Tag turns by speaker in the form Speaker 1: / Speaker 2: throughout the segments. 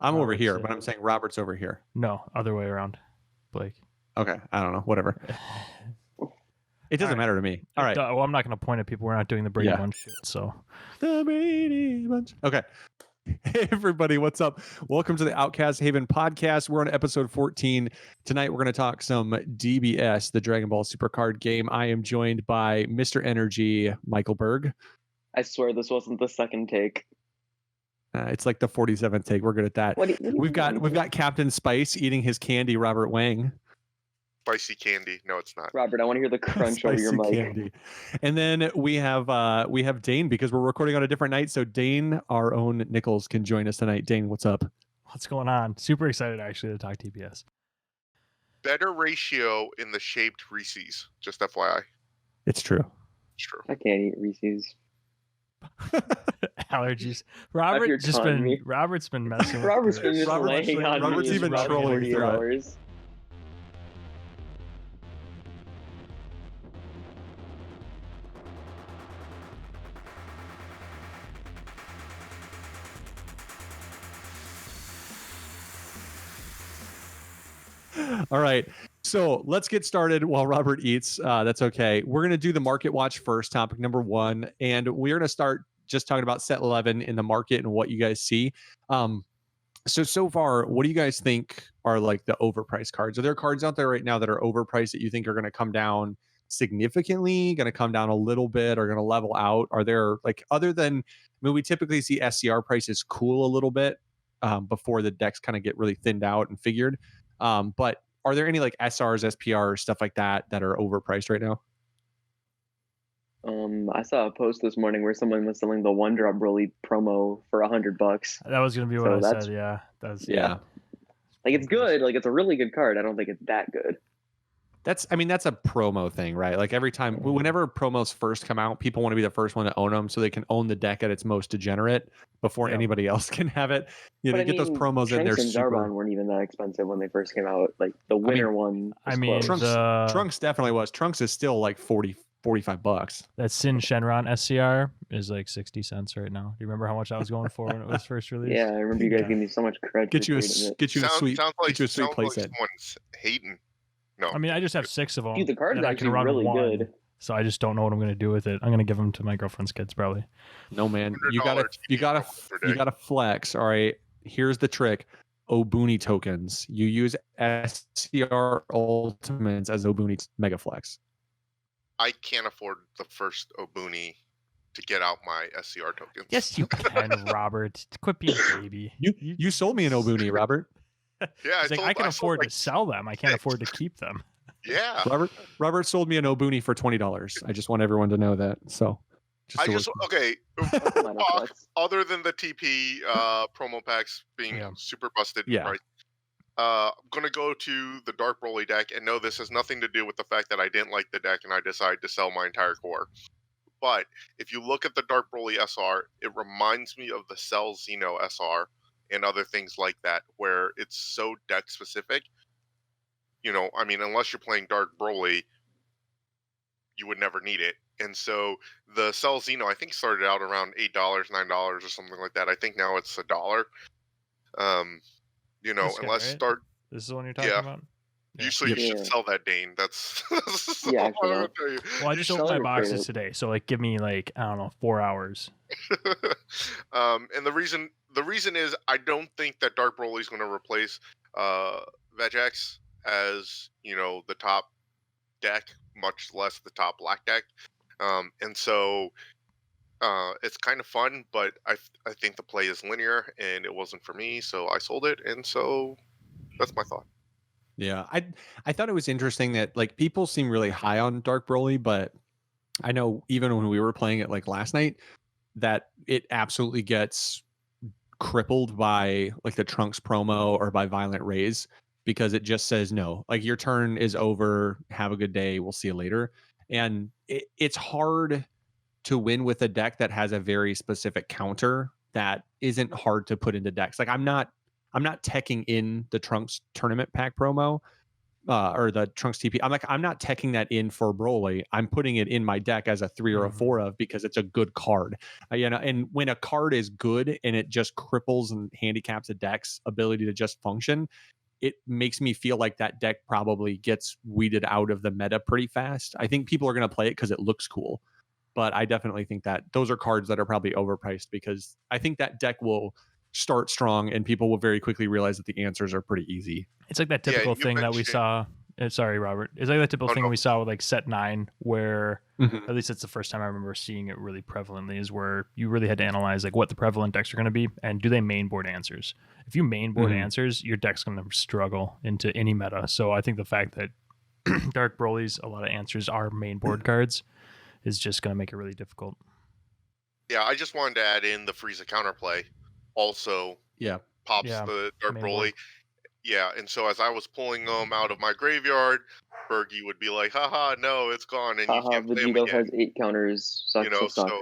Speaker 1: I'm over
Speaker 2: Robert's,
Speaker 1: here, but I'm saying Robert's over here.
Speaker 2: No, other way around, Blake.
Speaker 1: Okay, I don't know. Whatever. It doesn't matter to me. All right.
Speaker 2: Well, I'm not going to point at people. We're not doing the Brady Bunch shit. So
Speaker 1: the Brady Bunch. Okay. Hey, everybody. What's up? Welcome to the Outcast Haven podcast. We're on episode 14. Tonight, we're going to talk some DBS, the Dragon Ball Super Card game. I am joined by Mr. Energy, Michael Berg.
Speaker 3: I swear this wasn't the second take.
Speaker 1: It's like the 47th take. We're good at that. We've got Captain Spice eating his candy, Robert Wang.
Speaker 4: Spicy candy. No, it's not.
Speaker 3: Robert, I want to hear the crunch over your mic.
Speaker 1: Candy. And then we have Dane, because we're recording on a different night. So Dane, our own Nichols, can join us tonight. Dane, what's up?
Speaker 2: What's going on? Super excited actually to talk TBS.
Speaker 4: Better ratio in the shaped Reese's. Just FYI.
Speaker 1: It's true.
Speaker 4: It's true.
Speaker 3: I can't eat Reese's.
Speaker 2: Allergies. Robert's been messing.
Speaker 3: Robert's been just laying on me.
Speaker 1: Robert's even trolling through it. All right. So let's get started while Robert eats. That's okay. We're going to do the market watch first, topic number 1. And we're going to start just talking about set 11 in the market and what you guys see. So far, what do you guys think are like the overpriced cards? Are there cards out there right now that are overpriced that you think are going to come down significantly, going to come down a little bit, or going to level out? Are there, like, other than, we typically see SCR prices cool a little bit before the decks kind of get really thinned out and figured. But are there any like SRs, SPRs, stuff like that are overpriced right now?
Speaker 3: I saw a post this morning where someone was selling the One Drop Broly promo for $100.
Speaker 2: That was going to be what I said. Yeah.
Speaker 3: Yeah. Like, it's good. Like, it's a really good card. I don't think it's that good.
Speaker 1: That's a promo thing, right? Like, every time, whenever promos first come out, people want to be the first one to own them so they can own the deck at its most degenerate before anybody else can have it. You know, get those promos in there.
Speaker 3: Trunks and Zarbon weren't even that expensive when they first came out. Like, the winter one.
Speaker 1: Trunks definitely was. Trunks is still like $45.
Speaker 2: That Sin Shenron SCR is like 60 cents right now. Do you remember how much I was going for when it was first released?
Speaker 3: Yeah, I remember you guys giving me so much credit.
Speaker 1: Get you a sweet playset.
Speaker 4: Someone's hating. No,
Speaker 2: I mean, I just have 6 of them.
Speaker 3: Dude, the card is actually really good.
Speaker 2: So I just don't know what I'm going to do with it. I'm going to give them to my girlfri's kids, probably.
Speaker 1: No, man, you gotta flex. All right, here's the trick: Obuni tokens. You use SCR Ultimates as Obuni Mega Flex.
Speaker 4: I can't afford the first Obuni to get out my SCR tokens.
Speaker 2: Yes, you can, Robert. Quit being a baby.
Speaker 1: You sold me an Obuni, Robert.
Speaker 4: Yeah,
Speaker 2: I can afford to sell them. I can't afford to keep them.
Speaker 4: Yeah.
Speaker 1: Robert sold me an Obuni for $20. I just want everyone to know that. So,
Speaker 4: okay. Other than the TP promo packs being super busted, right? I'm gonna go to the Dark Broly deck, and no, this has nothing to do with the fact that I didn't like the deck and I decided to sell my entire core. But if you look at the Dark Broly SR, it reminds me of the Cell Xeno SR and other things like that, where it's so deck specific. You know, I mean, unless you're playing Dark Broly, you would never need it. And so the Cell Xeno, I think, started out around $8, $9 or something like that. I think now it's $1. You know,
Speaker 2: this
Speaker 4: unless
Speaker 2: guy, right? This is the one you're talking about? Yeah.
Speaker 4: You should sell that, Dane. That's
Speaker 3: yeah,
Speaker 4: all I'm gonna tell you.
Speaker 2: Well, I just opened my boxes today, so like give me like, I don't know, 4 hours.
Speaker 4: And the reason is I don't think that Dark Broly is going to replace Vegex as, you know, the top deck, much less the top black deck. And so it's kind of fun, but I think the play is linear and it wasn't for me, so I sold it, and so that's my thought.
Speaker 1: Yeah, I thought it was interesting that, like, people seem really high on Dark Broly, but I know even when we were playing it like last night, that it absolutely gets crippled by like the Trunks promo or by Violent Rays, because it just says no, like, your turn is over, have a good day, we'll see you later. And it's hard to win with a deck that has a very specific counter that isn't hard to put into decks. Like, I'm not teching in the Trunks tournament pack promo, or the Trunks TP. I'm like, I'm not teching that in for Broly. I'm putting it in my deck as a 3 or a 4 of because it's a good card. And when a card is good and it just cripples and handicaps a deck's ability to just function, it makes me feel like that deck probably gets weeded out of the meta pretty fast. I think people are going to play it because it looks cool, but I definitely think that those are cards that are probably overpriced because I think that deck will start strong and people will very quickly realize that the answers are pretty easy.
Speaker 2: It's like that typical thing that we saw. Sorry, Robert. It's like that typical thing we saw with like set 9, where at least it's the first time I remember seeing it really prevalently, is where you really had to analyze like what the prevalent decks are going to be and do they mainboard answers. If you mainboard answers, your deck's going to struggle into any meta. So I think the fact that Dark Broly's a lot of answers are mainboard cards is just going to make it really difficult.
Speaker 4: Yeah, I just wanted to add in the Frieza counterplay. Also, pops the Dark Broly. Yeah, and so as I was pulling them out of my graveyard, Bergie would be like, "Haha, no, it's gone, and you can't play them again."
Speaker 3: has 8 counters. Sucks,
Speaker 4: you know,
Speaker 3: suck.
Speaker 4: so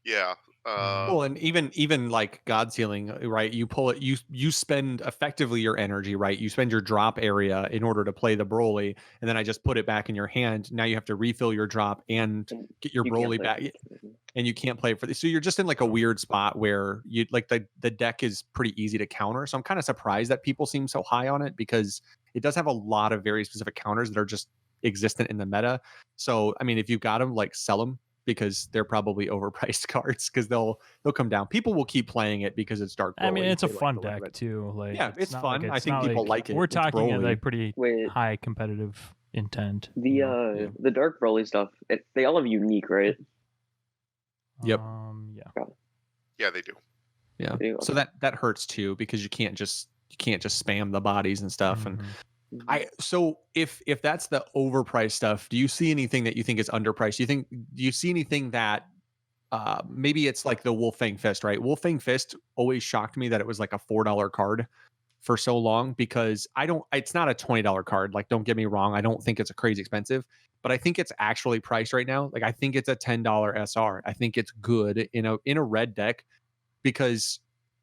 Speaker 4: yeah.
Speaker 1: Well, and even like God's Healing, right? You pull it, you spend effectively your energy, right? You spend your drop area in order to play the Broly, and then I just put it back in your hand. Now you have to refill your drop and get your Broly back, and you can't play for this. So you're just in like a weird spot where you like the deck is pretty easy to counter. So I'm kind of surprised that people seem so high on it because it does have a lot of very specific counters that are just existent in the meta. So I mean, if you've got them, like sell them, because they're probably overpriced cards because they'll come down. People will keep playing it because it's Dark Broly.
Speaker 2: I mean, it's a fun deck too. Like,
Speaker 1: yeah, it's fun. I think people like it.
Speaker 2: We're talking at like pretty high competitive intent.
Speaker 3: The Dark Broly stuff, they all have unique, right?
Speaker 1: Yep.
Speaker 4: Yeah, they do.
Speaker 1: Yeah. So that hurts too because you can't just spam the bodies and stuff. And so if that's the overpriced stuff, do you see anything that you think is underpriced? Do you see anything that maybe it's like the Wolfang Fist, right? Wolfang Fist always shocked me that it was like a $4 card for so long because it's not a $20 card. Like, don't get me wrong. I don't think it's a crazy expensive, but I think it's actually priced right now. Like, I think it's a $10 SR. I think it's good in a red deck because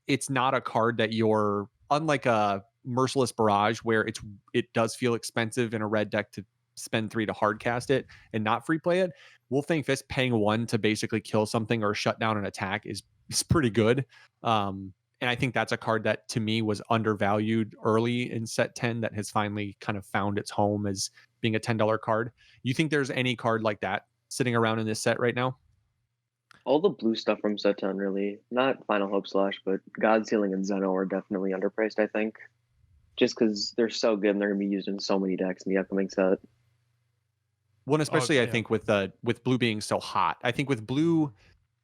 Speaker 1: it's not a card that you're, unlike a Merciless Barrage, where it does feel expensive in a red deck to spend 3 to hard cast it and not free play it. Wolfang Fist paying 1 to basically kill something or shut down an attack is pretty good. And I think that's a card that to me was undervalued early in set 10 that has finally kind of found its home as being a $10 card. You think there's any card like that sitting around in this set right now?
Speaker 3: All the blue stuff from set 10, really. Not Final Hope Slash, but God's Healing and Zeno are definitely underpriced, I think. Just because they're so good and they're going to be used in so many decks in the upcoming set.
Speaker 1: Well, especially I think with blue being so hot. I think with blue,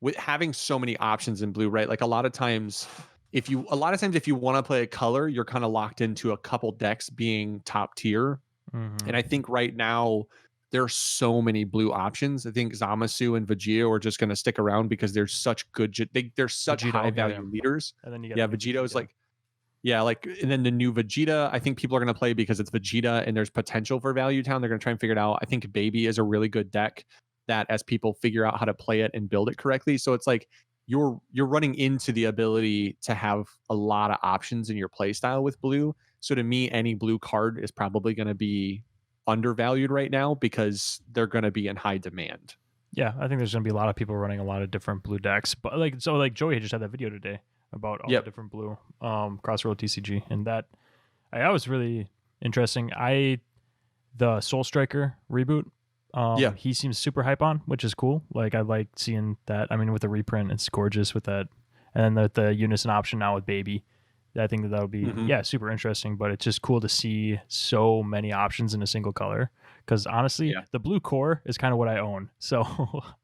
Speaker 1: with having so many options in blue, right? Like a lot of times if you want to play a color, you're kind of locked into a couple decks being top tier. And I think right now there are so many blue options. I think Zamasu and Vegito are just going to stick around because they're such good. They're such high value leaders. And then you got Vegito is like. Yeah, and then the new Vegeta, I think people are going to play because it's Vegeta and there's potential for Value Town. They're going to try and figure it out. I think Baby is a really good deck that as people figure out how to play it and build it correctly. So it's like you're running into the ability to have a lot of options in your play style with blue. So to me, any blue card is probably going to be undervalued right now because they're going to be in high demand.
Speaker 2: Yeah, I think there's going to be a lot of people running a lot of different blue decks. But like Joey just had that video today about all the different blue Crossroad TCG, and that I was really interesting. The Soul Striker reboot, he seems super hype on, which is cool. Like I like seeing that. I mean, with the reprint, it's gorgeous with that, and then the unison option now with Baby. I think that would be super interesting. But it's just cool to see so many options in a single color. Because honestly, the blue core is kind of what I own, so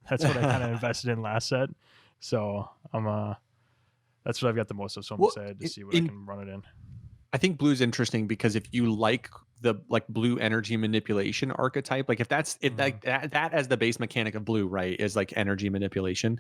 Speaker 2: that's what I kind of invested in last set. So that's what I've got the most of, so I'm excited to see what I can run it in.
Speaker 1: I think blue's interesting because if you like the blue energy manipulation archetype, like if that as the base mechanic of blue, right, is like energy manipulation.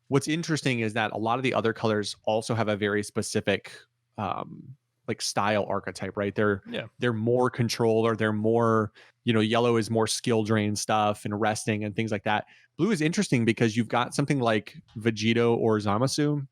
Speaker 1: What's interesting is that a lot of the other colors also have a very specific like style archetype, right? They're more control, or they're more, yellow is more skill drain stuff and resting and things like that. Blue is interesting because you've got something like Vegito or Zamasu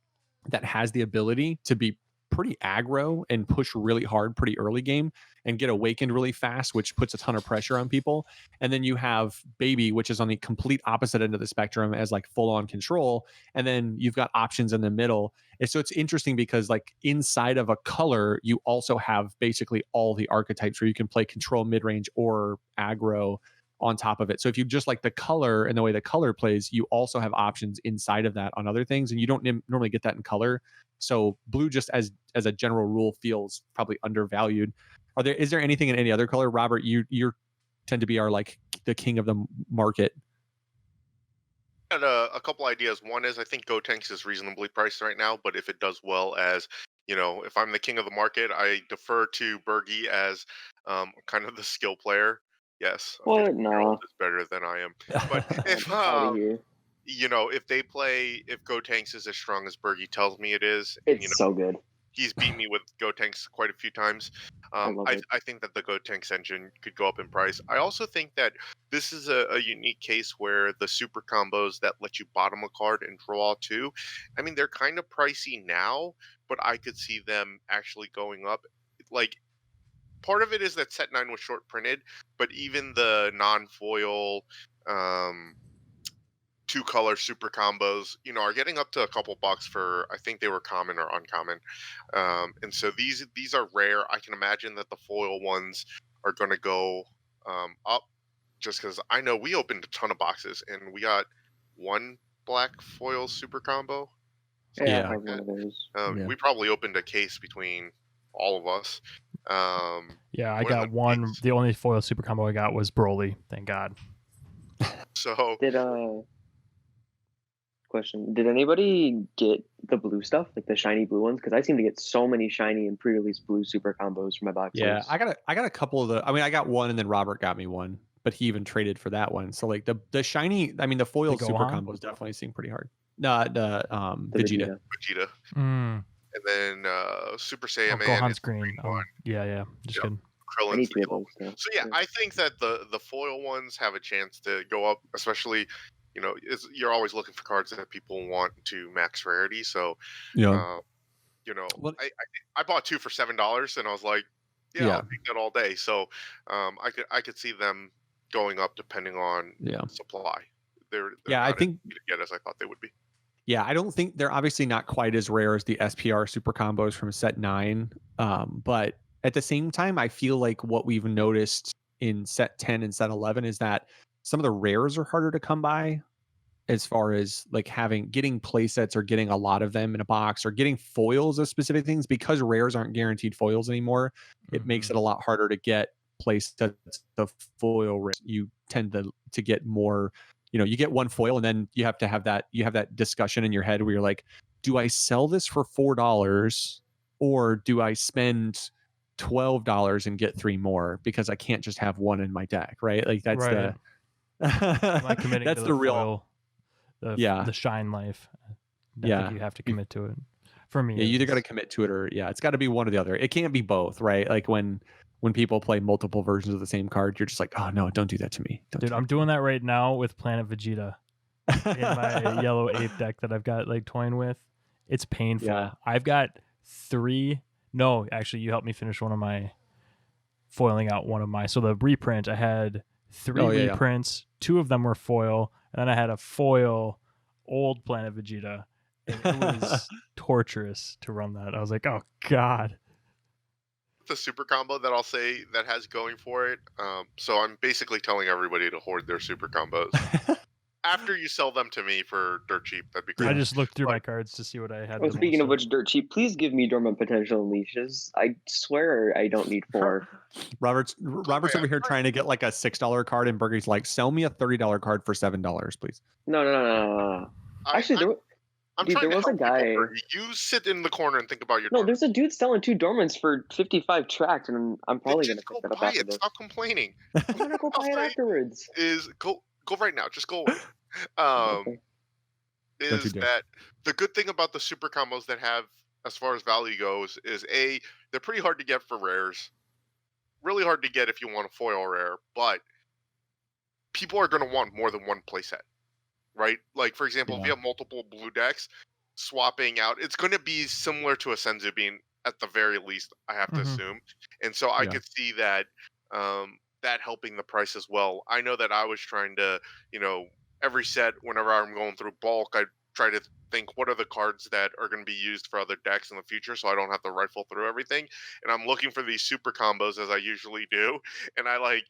Speaker 1: that has the ability to be pretty aggro and push really hard pretty early game and get awakened really fast, which puts a ton of pressure on people. And then you have Baby, which is on the complete opposite end of the spectrum as like full on control. And then you've got options in the middle. And so it's interesting because like inside of a color, you also have basically all the archetypes where you can play control, mid range, or aggro on top of it. So if you just like the color and the way the color plays, you also have options inside of that on other things, and you don't normally get that in color. So blue, just as a general rule, feels probably undervalued. Is there anything in any other color, Robert? You tend to be our like the king of the market.
Speaker 4: I had a couple ideas. One is I think Gotenks is reasonably priced right now, but if it does well as if I'm the king of the market, I defer to Bergie as kind of the skill player. Yes,
Speaker 3: what? No,
Speaker 4: is better than I am. But if if Gotenks is as strong as Bergie tells me it is,
Speaker 3: it's so good.
Speaker 4: He's beat me with Gotenks quite a few times. I think that the Gotenks engine could go up in price. I also think that this is a unique case where the super combos that let you bottom a card and draw two, I mean, they're kind of pricey now, but I could see them actually going up. Like, part of it is that set 9 was short printed, but even the non-foil two color super combos, are getting up to a couple bucks for, I think they were common or uncommon. And so these are rare. I can imagine that the foil ones are going to go up, just because I know we opened a ton of boxes and we got one black foil super combo.
Speaker 3: Yeah, like one of those.
Speaker 4: We probably opened a case between all of us.
Speaker 2: Yeah, I got one. The only foil super combo I got was Broly. Thank God.
Speaker 4: So
Speaker 3: question: did anybody get the blue stuff, like the shiny blue ones? Because I seem to get so many shiny and pre-release blue super combos from my boxes.
Speaker 1: Yeah, I got a couple of the. I mean, I got one, and then Robert got me one, but he even traded for that one. So like the shiny, I mean, the foil super combos definitely seem pretty hard. No, the Vegeta.
Speaker 2: Mm.
Speaker 4: And then Super Saiyan Man.
Speaker 2: Gohan's green. Yeah. Just kidding.
Speaker 4: Krillin. So yeah, I think that the foil ones have a chance to go up, especially. You're always looking for cards that people want to max rarity. So, I bought two for $7, and I was like, I'll take that all day. So, I could see them going up depending on supply. They're
Speaker 1: I think
Speaker 4: to get as I thought they would be.
Speaker 1: Yeah, I don't think they're obviously not quite as rare as the SPR super combos from set 9. But at the same time, I feel like what we've noticed in set 10 and set 11 is that some of the rares are harder to come by, as far as like getting play sets or getting a lot of them in a box or getting foils of specific things, because rares aren't guaranteed foils anymore. It makes it a lot harder to get play sets of foil rares. You tend to get more, you get one foil and then you have that discussion in your head where you're like, do I sell this for $4 or do I spend $12 and get 3 more because I can't just have one in my deck, right? Like that's
Speaker 2: Am I committing
Speaker 1: that's
Speaker 2: to
Speaker 1: the
Speaker 2: real
Speaker 1: foil.
Speaker 2: The shine life. I think you have to commit to it. For me,
Speaker 1: you either got to commit to it or it's got to be one or the other. It can't be both, right? Like when people play multiple versions of the same card, you're just like, oh no, don't do that to me.
Speaker 2: Dude, I'm doing that right now with Planet Vegeta in my yellow ape deck that I've got like toying with. It's painful.
Speaker 1: Yeah.
Speaker 2: I've got 3. No, actually, you helped me finish foiling out one of my. So the reprint, I had 3 reprints. 2 of them were foil. And then I had a foil old Planet Vegeta. And it was torturous to run that. I was like, oh, God.
Speaker 4: The super combo that I'll say that has going for it. So I'm basically telling everybody to hoard their super combos. After you sell them to me for dirt cheap, that'd be great.
Speaker 2: I just looked through my cards to see what I had.
Speaker 3: Oh, speaking of which, dirt cheap, please give me dormant potential leashes. I swear I don't need 4.
Speaker 1: Robert's over here trying to get like a $6 card, and Burger's like, sell me a $30 card for $7, please.
Speaker 3: No. Actually, there was a guy.
Speaker 4: You sit in the corner and think about your.
Speaker 3: No, there's a dude selling 2 dormants for 55 tracked, and I'm probably gonna pick that up after this.
Speaker 4: Stop complaining.
Speaker 3: I'm gonna go buy it afterwards.
Speaker 4: Go right now. Just go away. Is that the good thing about the super combos that have, as far as value goes, is they're pretty hard to get for rares. Really hard to get if you want a foil rare, but people are going to want more than one playset, right? Like, for example, if you have multiple blue decks, swapping out, it's going to be similar to a Senzu being at the very least, I have to assume. And so I could see that that helping the price as well. I know that I was trying to, every set, whenever I'm going through bulk, I try to think what are the cards that are going to be used for other decks in the future, so I don't have to rifle through everything. And I'm looking for these super combos as I usually do. And I like,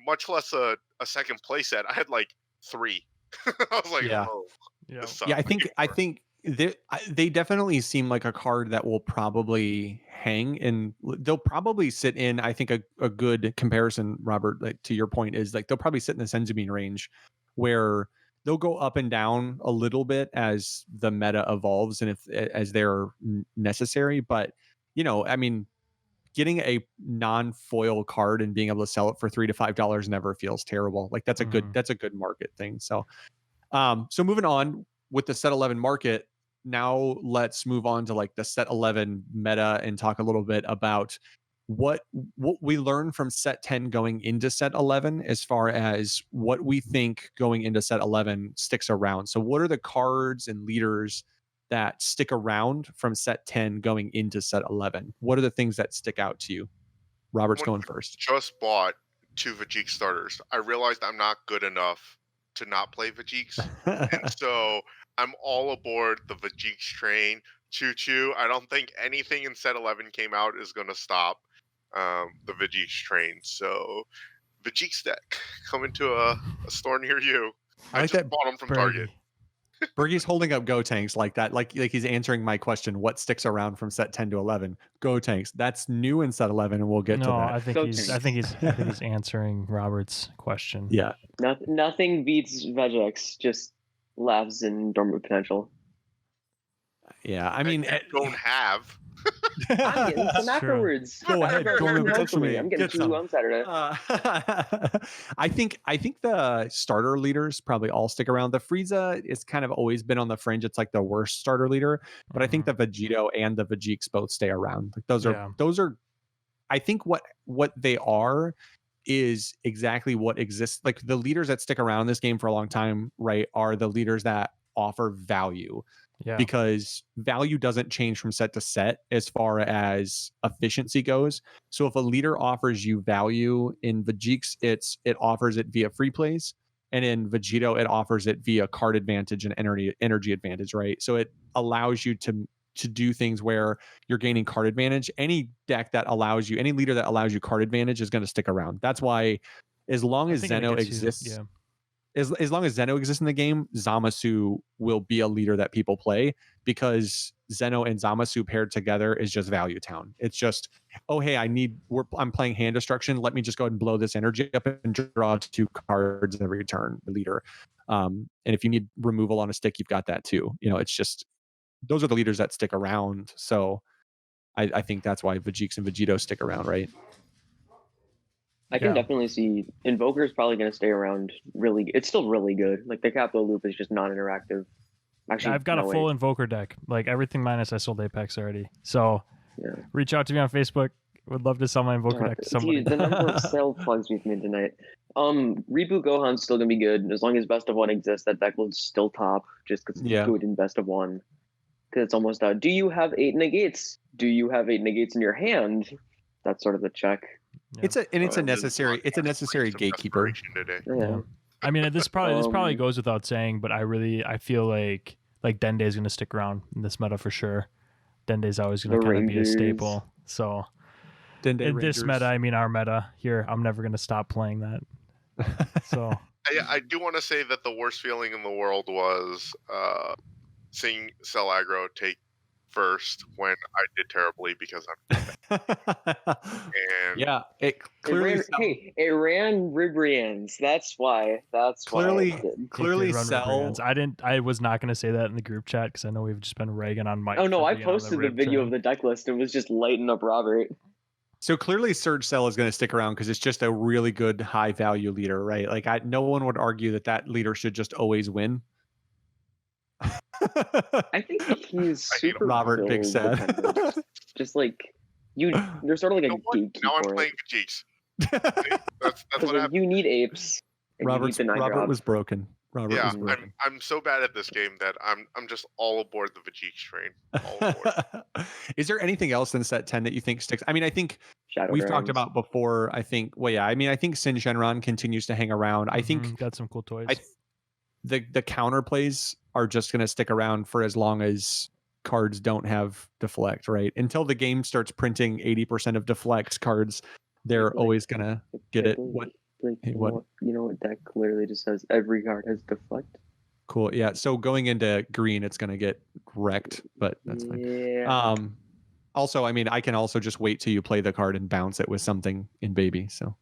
Speaker 4: much less a second play set, I had like 3. I was like, oh, this sucks.
Speaker 1: I think they definitely seem like a card that will probably hang, and they'll probably sit in, I think a good comparison, Robert, like to your point, is like they'll probably sit in the Senzubin range where they'll go up and down a little bit as the meta evolves and as they're necessary. But I mean, getting a non-foil card and being able to sell it for $3 to $5 never feels terrible. Like that's a good market thing. So moving on with the set 11 market, now let's move on to like the set 11 meta and talk a little bit about what we learned from set 10 going into set 11 as far as what we think going into set 11 sticks around. So what are the cards and leaders that stick around from set 10 going into set 11? What are the things that stick out to you? Robert's going first.
Speaker 4: Just bought 2 Vajik starters. I realized I'm not good enough to not play Vajiks. And so I'm all aboard the Vajiks train. Choo-choo. I don't think anything in set 11 came out is going to stop the Vajiks train. So Vajiks deck coming to a store near you.
Speaker 1: I like that.
Speaker 4: Bought them from Target.
Speaker 1: Bergie's holding up Go Tanks like that, like he's answering my question. What sticks around from set 10 to 11? Go Tanks. That's new in set 11, and we'll get to that.
Speaker 2: I think he's answering Robert's question.
Speaker 1: Yeah.
Speaker 3: Nothing beats Vegex. Just laughs in dormant potential.
Speaker 1: Yeah, I mean,
Speaker 4: I don't have.
Speaker 3: I'm getting some afterwards.
Speaker 1: Go ahead, dormant potential me.
Speaker 3: I'm getting 2 on Saturday.
Speaker 1: I think the starter leaders probably all stick around. The Frieza is kind of always been on the fringe. It's like the worst starter leader, but I think the Vegito and the Vajiks both stay around. Like those are. I think what they are is exactly what exists. Like the leaders that stick around in this game for a long time, right, are the leaders that offer value. Yeah. Because value doesn't change from set to set as far as efficiency goes. So if a leader offers you value in Vajiks, it offers it via free plays, and in Vegito it offers it via card advantage and energy advantage, right? So it allows you to do things where you're gaining card advantage. Any deck that allows you, any leader that allows you card advantage is going to stick around. That's why, as long as Zeno exists. As long as Zeno exists in the game, Zamasu will be a leader that people play, because Zeno and Zamasu paired together is just value town. It's just, oh, hey, I'm playing hand destruction. Let me just go ahead and blow this energy up and draw 2 cards every turn, the leader. And if you need removal on a stick, you've got that too. It's just, those are the leaders that stick around. So I think that's why Vajiks and Vegito stick around, right?
Speaker 3: I can definitely see Invoker is probably going to stay around. It's still really good. Like the capital loop is just non-interactive. Actually,
Speaker 2: I've got a full Invoker deck, like everything minus I sold Apex already. So reach out to me on Facebook. Would love to sell my Invoker deck to somebody.
Speaker 3: The number of sale plugs we've made tonight. Reboot Gohan's still going to be good. As long as Best of One exists, that deck will still top, just because it's good in Best of One. Because it's almost out. Do you have 8 negates? Do you have 8 negates in your hand? That's sort of the check.
Speaker 1: Yeah. It's a necessary gatekeeper.
Speaker 3: Yeah.
Speaker 2: I mean, this probably goes without saying, but I feel like Dende is going to stick around in this meta for sure. Dende is always going to kind of be a staple. So in this meta, I mean our meta here, I'm never going to stop playing that. So
Speaker 4: I do want to say that the worst feeling in the world was seeing Cell Aggro take first when I did terribly because I'm and
Speaker 1: it clearly
Speaker 3: it ran Ribrians. That's why
Speaker 1: clearly Cell.
Speaker 2: I was not going to say that in the group chat because I know we've just been ragging on Mike.
Speaker 3: Oh no, I posted the video of the deck list and was just lighting up Robert.
Speaker 1: So clearly Surge Cell is going to stick around because it's just a really good high value leader, right? Like no one would argue that leader should just always win.
Speaker 3: I think he's super
Speaker 1: Robert Big Sad.
Speaker 3: Just like you're sort of like a gatekeeper.
Speaker 4: Now I'm playing Vajiks. That's what
Speaker 3: you need apes.
Speaker 1: Robert was broken. Robert
Speaker 4: Yeah,
Speaker 1: was broken.
Speaker 4: I'm so bad at this game that I'm just all aboard the Vajik train. All aboard.
Speaker 1: Is there anything else in set 10 that you think sticks? I mean, I think
Speaker 3: Shadow
Speaker 1: we've
Speaker 3: Dragons.
Speaker 1: talked about before. I think, I mean, I think Sin Shenron continues to hang around. I think
Speaker 2: got some cool toys.
Speaker 1: The counterplays are just going to stick around for as long as cards don't have deflect, right? Until the game starts printing 80% of deflect cards, they're always going to get it. What?
Speaker 3: You know what deck literally just says every card has deflect?
Speaker 1: Cool. Yeah. So going into green, it's going to get wrecked, but that's fine. Also, I mean, I can also just wait till you play the card and bounce it with something in baby. So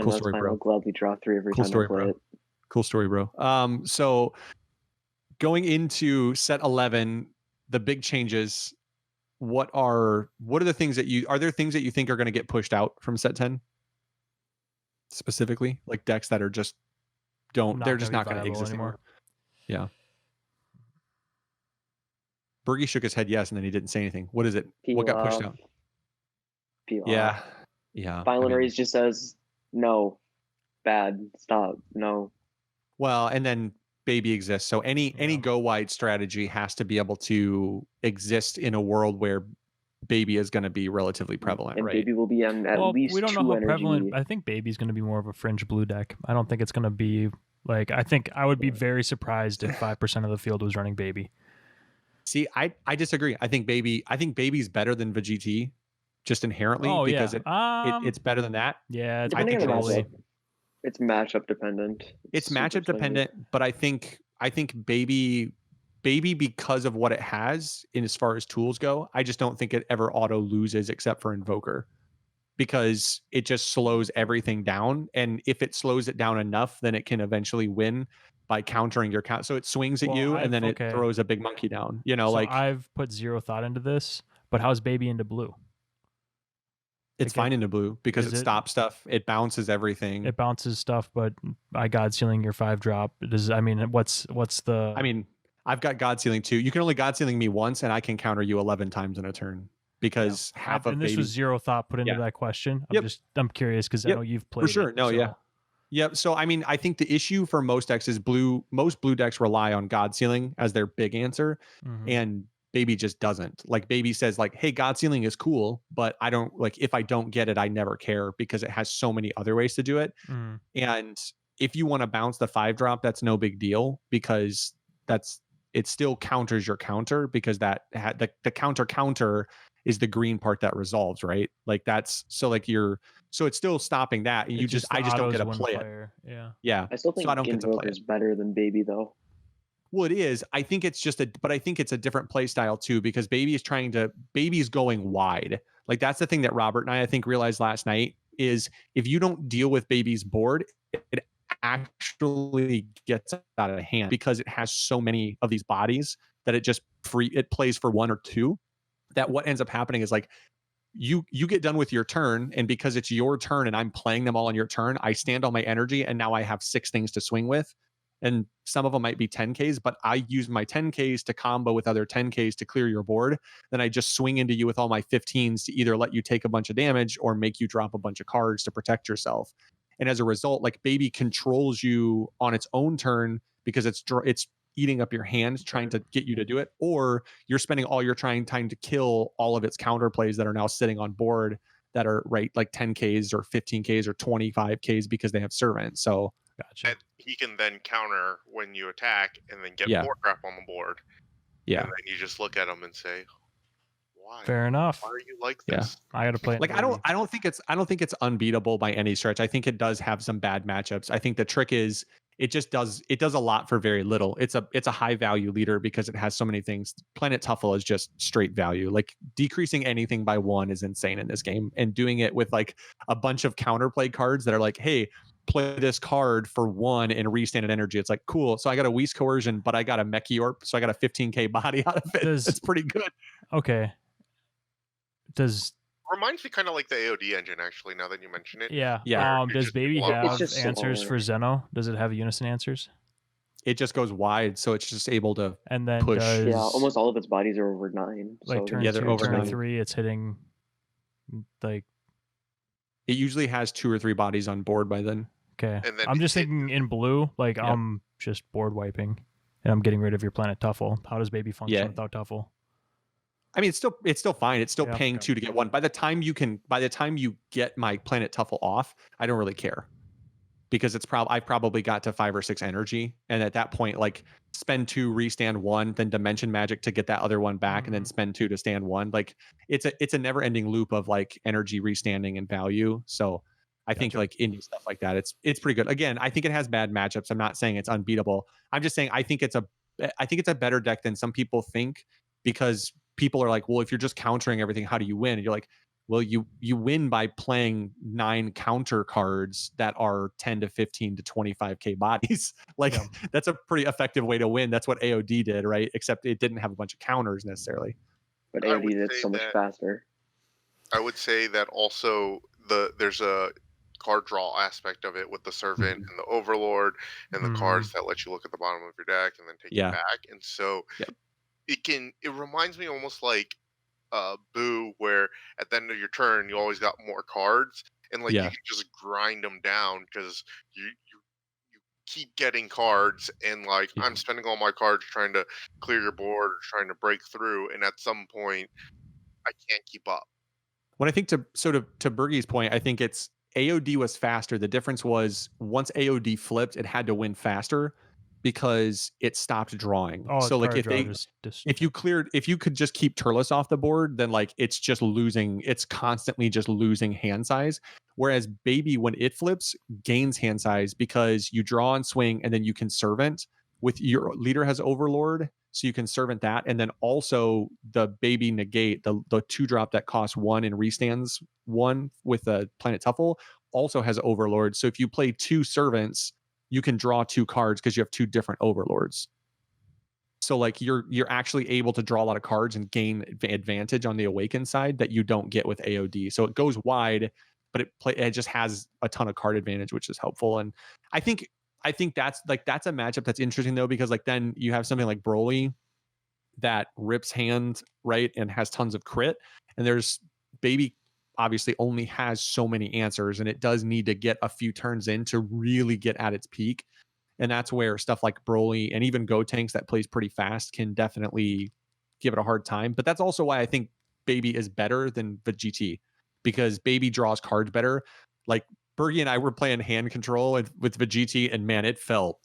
Speaker 3: cool story, bro. I'll gladly draw 3 every time I play it.
Speaker 1: Cool story, bro. So going into set 11, the big changes. What are the things that are there things that you think are going to get pushed out from set 10? Specifically, like decks that are just they're just not going to exist anymore. Yeah. Bergie shook his head yes, and then he didn't say anything. What is it? What got pushed out? Yeah.
Speaker 3: Violent Rays just says no, bad, stop, no.
Speaker 1: Well, and then baby exists. So any go wide strategy has to be able to exist in a world where baby is going to be relatively prevalent,
Speaker 3: and
Speaker 1: right?
Speaker 3: Baby will be on at least
Speaker 2: we don't
Speaker 3: 2
Speaker 2: know how
Speaker 3: energy.
Speaker 2: prevalent. I think baby's going to be more of a fringe blue deck. I don't think it's going to be like. I think I would be very surprised if 5% of the field was running baby.
Speaker 1: See, I disagree. I think baby's better than Vegeta, just inherently because it's better than that.
Speaker 2: Yeah,
Speaker 3: depending on the matchup. It's matchup dependent.
Speaker 1: It's matchup dependent, but I think baby because of what it has in as far as tools go, I just don't think it ever auto loses except for Invoker, because it just slows everything down, and if it slows it down enough, then it can eventually win by countering your count. So it swings at you and then it throws a big monkey down. You know, so like
Speaker 2: I've put zero thought into this, but how's baby into blue?
Speaker 1: It's fine into blue because it stops stuff. It bounces everything.
Speaker 2: It bounces stuff, but I God Sealing your 5-drop. I mean, what's the?
Speaker 1: I mean, I've got God Sealing too. You can only God Sealing me once, and I can counter you 11 times in a turn because half of
Speaker 2: and this was zero thought put into that question. I'm curious because I know you've played
Speaker 1: for sure. Yep. So I mean, I think the issue for most decks is most blue decks rely on God Sealing as their big answer, and baby just doesn't. Like baby says like, hey, God Sealing is cool, but I don't like, if I don't get it, I never care because it has so many other ways to do it. And if you want to bounce the 5-drop, that's no big deal because it still counters your counter because that the counter is the green part that resolves, right? Like that's so it's still stopping that, and I just don't get to play it. Yeah.
Speaker 3: I still think Invoker is better than baby though.
Speaker 1: Well, it is. I think it's but I think it's a different play style too, because baby's going wide. Like that's the thing that Robert and I think realized last night is if you don't deal with baby's board, it actually gets out of hand because it has so many of these bodies that it plays for 1 or 2. That what ends up happening is like you get done with your turn, and because it's your turn and I'm playing them all on your turn, I stand on my energy and now I have 6 things to swing with. And some of them might be 10Ks, but I use my 10Ks to combo with other 10Ks to clear your board. Then I just swing into you with all my 15s to either let you take a bunch of damage or make you drop a bunch of cards to protect yourself. And as a result, like baby controls you on its own turn because it's eating up your hand trying to get you to do it, or you're spending all your time to kill all of its counterplays that are now sitting on board that are like 10Ks or 15Ks or 25Ks because they have servant. So
Speaker 2: gotcha.
Speaker 4: And he can then counter when you attack and then get more crap on the board.
Speaker 1: Yeah.
Speaker 4: And then you just look at him and say, why?
Speaker 2: Fair enough.
Speaker 4: Why are you like this?
Speaker 2: Yeah. I gotta play it.
Speaker 1: Like I don't think it's unbeatable by any stretch. I think it does have some bad matchups. I think the trick is it does a lot for very little. It's a high value leader because it has so many things. Planet Tuffle is just straight value. Like decreasing anything by 1 is insane in this game, and doing it with like a bunch of counterplay cards that are like, hey, play this card for 1 and restand at energy. It's like, cool. So I got a Whis Coercion, but I got a Mechiorp, so I got a 15K body out of it. It's pretty good.
Speaker 2: Okay.
Speaker 4: Reminds me kind of like the AOD engine, actually, now that you mention it.
Speaker 2: Yeah. Does baby have answers for Zeno? Does it have unison answers?
Speaker 1: It just goes wide, so it's just able to
Speaker 2: and then
Speaker 1: push.
Speaker 3: Almost all of its bodies are over 9.
Speaker 2: Like
Speaker 3: so
Speaker 2: turn 2, turn 3, it's hitting like.
Speaker 1: It usually has 2 or 3 bodies on board by then.
Speaker 2: Okay. I'm just thinking in blue, like just board wiping, and I'm getting rid of your planet Tuffle. How does Baby function without Tuffle?
Speaker 1: I mean, it's still fine. It's still paying 2 to get 1. By the time you get my planet Tuffle off, I don't really care, because I probably got to 5 or 6 energy, and at that point, like, spend 2, restand 1, then dimension magic to get that other one back, and then spend 2 to stand 1. Like, it's a never ending loop of like energy restanding and value. So I think like indie stuff like that, it's pretty good. Again, I think it has bad matchups. I'm not saying it's unbeatable. I'm just saying I think it's a better deck than some people think, because people are like, well, if you're just countering everything, how do you win? And you're like, well, you win by playing 9 counter cards that are 10 to 15 to 25k bodies. Like, that's a pretty effective way to win. That's what AOD did, right? Except it didn't have a bunch of counters necessarily.
Speaker 3: But AOD did so much faster.
Speaker 4: I would say that also there's a card draw aspect of it with the Servant and the Overlord and the cards that let you look at the bottom of your deck and then take it back. And so it reminds me almost like Boo, where at the end of your turn you always got more cards, and like you can just grind them down because you keep getting cards, and like I'm spending all my cards trying to clear your board or trying to break through, and at some point I can't keep up.
Speaker 1: When I think to Bergie's point, I think it's AOD was faster. The difference was once AOD flipped, it had to win faster because it stopped drawing. So like if you could just keep Turles off the board, then like it's constantly just losing hand size. Whereas Baby, when it flips, gains hand size because you draw and swing, and then you can Servant with your leader has Overlord, so you can Servant that, and then also the Baby negate, the 2-drop that costs 1 and restands 1 with the Planet Tuffle, also has Overlord. So if you play 2 Servants, you can draw 2 cards because you have 2 different Overlords. So like you're actually able to draw a lot of cards and gain advantage on the Awaken side that you don't get with AOD. So it goes wide, but it just has a ton of card advantage, which is helpful. And I think that's a matchup that's interesting though, because like then you have something like Broly that rips hand, right, and has tons of crit, and there's Baby obviously only has so many answers, and it does need to get a few turns in to really get at its peak. And that's where stuff like Broly and even Gotenks that plays pretty fast can definitely give it a hard time. But that's also why I think Baby is better than Vegeta, because Baby draws cards better. Like Bergie and I were playing hand control with Vegeta, and man, it felt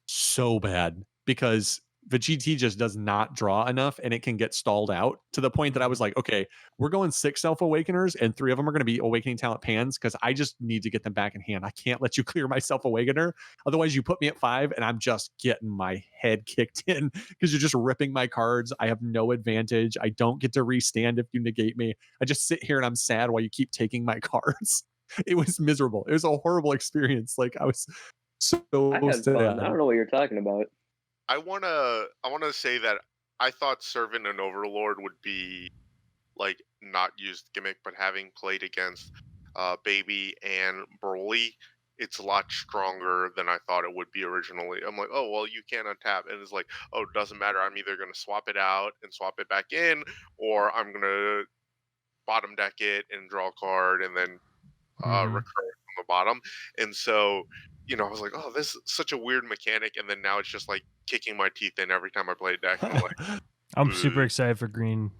Speaker 1: so bad because Vegeta just does not draw enough, and it can get stalled out to the point that I was like, okay, we're going 6 Self-Awakeners, and 3 of them are going to be Awakening Talent Pans because I just need to get them back in hand. I can't let you clear my Self-Awakener. Otherwise, you put me at 5, and I'm just getting my head kicked in because you're just ripping my cards. I have no advantage. I don't get to restand if you negate me. I just sit here and I'm sad while you keep taking my cards. It was miserable. It was a horrible experience. Like, I was so
Speaker 3: I had
Speaker 1: sad.
Speaker 3: fun. I don't know what you're talking about.
Speaker 4: I wanna say that I thought Servant and Overlord would be like not used gimmick, but having played against Baby and Broly, it's a lot stronger than I thought it would be originally. I'm like, oh well, you can't untap, and it's like, oh, it doesn't matter. I'm either gonna swap it out and swap it back in, or I'm gonna bottom deck it and draw a card and then recur from the bottom. And so, I was like, oh, this is such a weird mechanic, and then now it's just like kicking my teeth in every time I play a deck. And I'm like,
Speaker 2: I'm super excited for green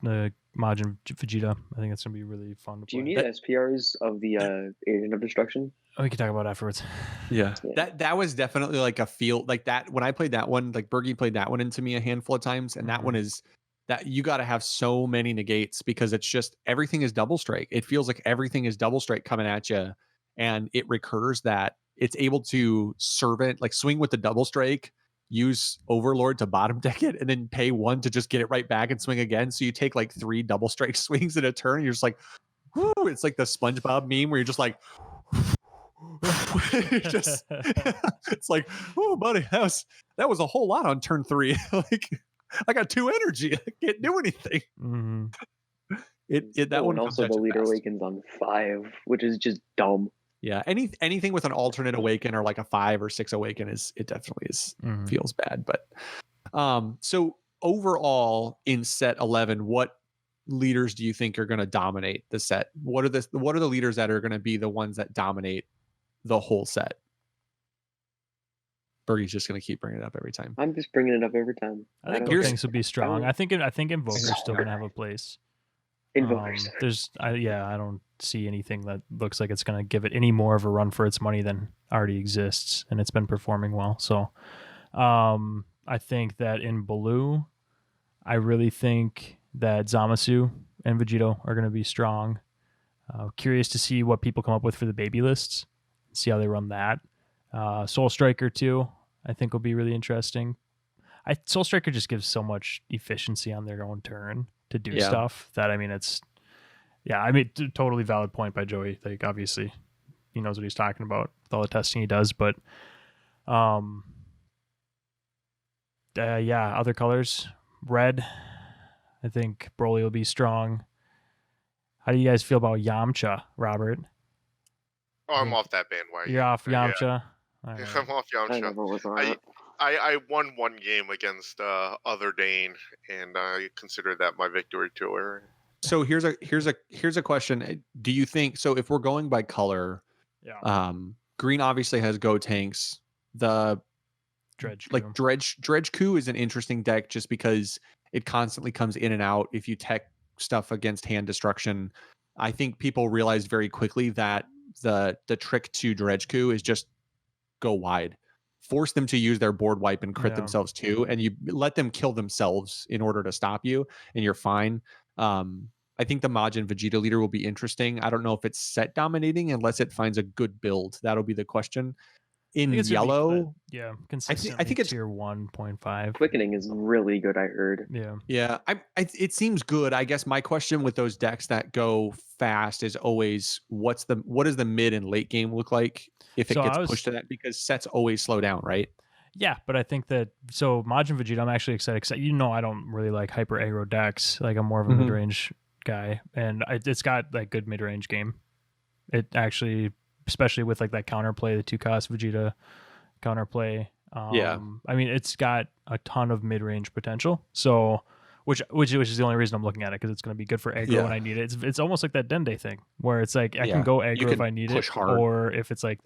Speaker 2: Majin Vegeta. I think it's gonna be really fun to play.
Speaker 3: Do you need SPRs of the Agent of Destruction?
Speaker 2: Oh, we can talk about it afterwards.
Speaker 1: Yeah. That was definitely like a feel like that when I played that one. Like Bergie played that one into me a handful of times, and that one is that you got to have so many negates because it's just everything is double strike. It feels like everything is double strike coming at you, and it recurs that. It's able to Servant, like swing with the double strike, use Overlord to bottom deck it, and then pay 1 to just get it right back and swing again. So you take like 3 double strike swings in a turn. And you're just like, whoo! It's like the SpongeBob meme where you're just like, it's like, oh, buddy, that was a whole lot on turn 3. Like, I got 2 energy. I can't do anything. That one
Speaker 3: also the leader awakens on 5, which is just dumb.
Speaker 1: Yeah, anything with an alternate awaken or like a 5 or 6 awaken definitely feels bad. But so overall in set 11, what leaders do you think are going to dominate the set? What are the leaders that are going to be the ones that dominate the whole set? Bergie's just going to keep bringing it up every time.
Speaker 3: I'm just bringing it up every time.
Speaker 2: I think Gotenks would be strong. I think Invoker's still going to have a place.
Speaker 3: Invokers.
Speaker 2: I don't see anything that looks like it's going to give it any more of a run for its money than already exists, and it's been performing well. So I think that in blue, I really think that Zamasu and Vegito are going to be strong. Curious to see what people come up with for the baby lists, see how they run that. Soul Striker too, I think will be really interesting. Soul Striker just gives so much efficiency on their own turn to do stuff that, I mean, totally valid point by Joey. Like, obviously he knows what he's talking about with all the testing he does, but other colors. Red, I think Broly will be strong. How do you guys feel about Yamcha, Robert?
Speaker 4: Oh, I'm off that bandwagon.
Speaker 2: You're off Yamcha?
Speaker 4: Yeah.
Speaker 2: Right.
Speaker 4: I'm off Yamcha. I won one game against Other Dane, and I consider that my victory tour.
Speaker 1: So here's a question. Do you think, so if we're going by color, green obviously has Gotenks. The Dredge Coup is an interesting deck just because it constantly comes in and out. If you tech stuff against hand destruction, I think people realized very quickly that the trick to Dredge Coup is just go wide, force them to use their board wipe and crit themselves too, and you let them kill themselves in order to stop you, and you're fine. I think the Majin Vegeta leader will be interesting. I don't know if it's set dominating unless it finds a good build. That'll be the question. In yellow,
Speaker 2: I think it's tier 1.5.
Speaker 3: Quickening is really good, I heard.
Speaker 1: It seems good. I guess my question with those decks that go fast is always what does the mid and late game look like if it gets pushed to that, because sets always slow down, right?
Speaker 2: Yeah, but I think that Majin Vegeta, I'm actually excited because I don't really like hyper aggro decks. Like, I'm more of a mid range guy, and it's got like good mid range game. It actually, especially with like that counterplay, the 2-cost Vegeta counterplay. I mean, it's got a ton of mid range potential. So, which is the only reason I'm looking at it, because it's going to be good for aggro when I need it. It's almost like that Dende thing where it's like I can go aggro if I need it, or if it's like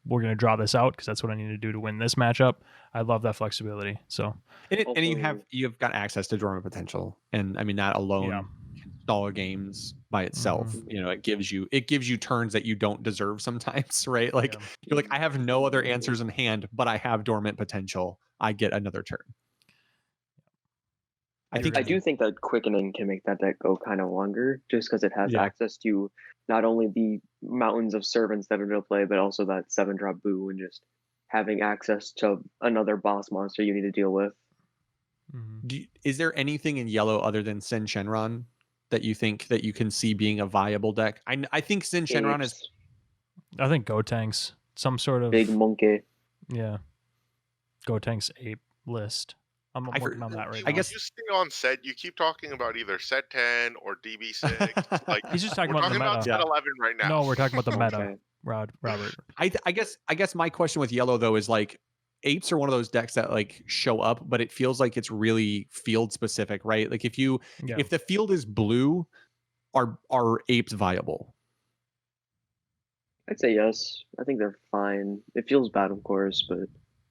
Speaker 2: we're going to draw this out because that's what I need to do to win this matchup. I love that flexibility. So,
Speaker 1: and you've got access to dormant potential, and I mean that alone can stall games by itself. You know, it gives you turns that you don't deserve sometimes, right? Like you're like, I have no other answers in hand, but I have dormant potential. I get another turn.
Speaker 3: I do think that Quickening can make that deck go kind of longer, just because it has access to not only the mountains of servants that are going to play, but also that 7-drop Boo, and just having access to another boss monster you need to deal with.
Speaker 1: Is there anything in yellow other than Sen Shenron that you think that you can see being a viable deck? I think Sen Shenron is.
Speaker 2: I think Gotenks, some sort of
Speaker 3: big monkey.
Speaker 2: Yeah, Gotenks ape list. I'm working on that right now.
Speaker 4: I guess you stay on set. You keep talking about either set 10 or DB6. Like,
Speaker 2: he's just talking about the meta.
Speaker 4: Set 11 right now.
Speaker 2: No, we're talking about the meta, Robert.
Speaker 1: I guess my question with yellow though is like, apes are one of those decks that like show up, but it feels like it's really field specific, right? Like if the field is blue, are apes viable?
Speaker 3: I'd say yes. I think they're fine. It feels bad, of course, but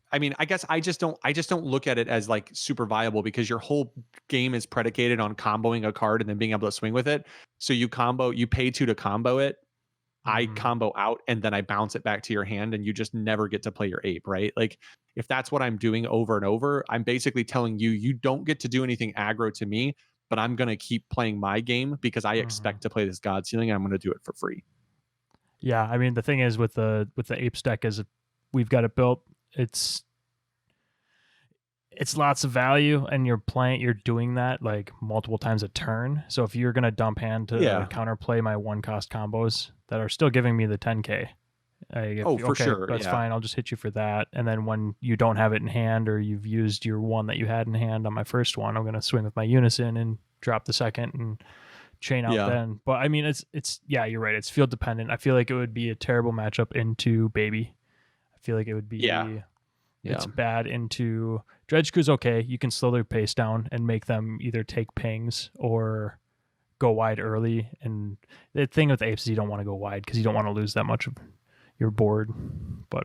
Speaker 1: I mean, I guess I just don't look at it as like super viable, because your whole game is predicated on comboing a card and then being able to swing with it. So you pay 2 to combo it. I combo out and then I bounce it back to your hand, and you just never get to play your ape, right? Like if that's what I'm doing over and over, I'm basically telling you don't get to do anything aggro to me, but I'm going to keep playing my game because I expect to play this God Ceiling, and I'm going to do it for free.
Speaker 2: Yeah, I mean, the thing is with the apes deck is we've got it built. It's lots of value, and you're doing that like multiple times a turn. So if you're gonna dump hand to counterplay my 1-cost combos that are still giving me the 10k,
Speaker 1: sure,
Speaker 2: that's fine. I'll just hit you for that. And then when you don't have it in hand, or you've used your one that you had in hand on my first one, I'm gonna swing with my unison and drop the second and chain out then. But I mean, it's you're right. It's field dependent. I feel like it would be a terrible matchup into baby. I feel like it would be it's bad into Dredge Coup's okay. You can slow their pace down and make them either take pings or go wide early. And the thing with apes is you don't want to go wide because you don't want to lose that much of your board. But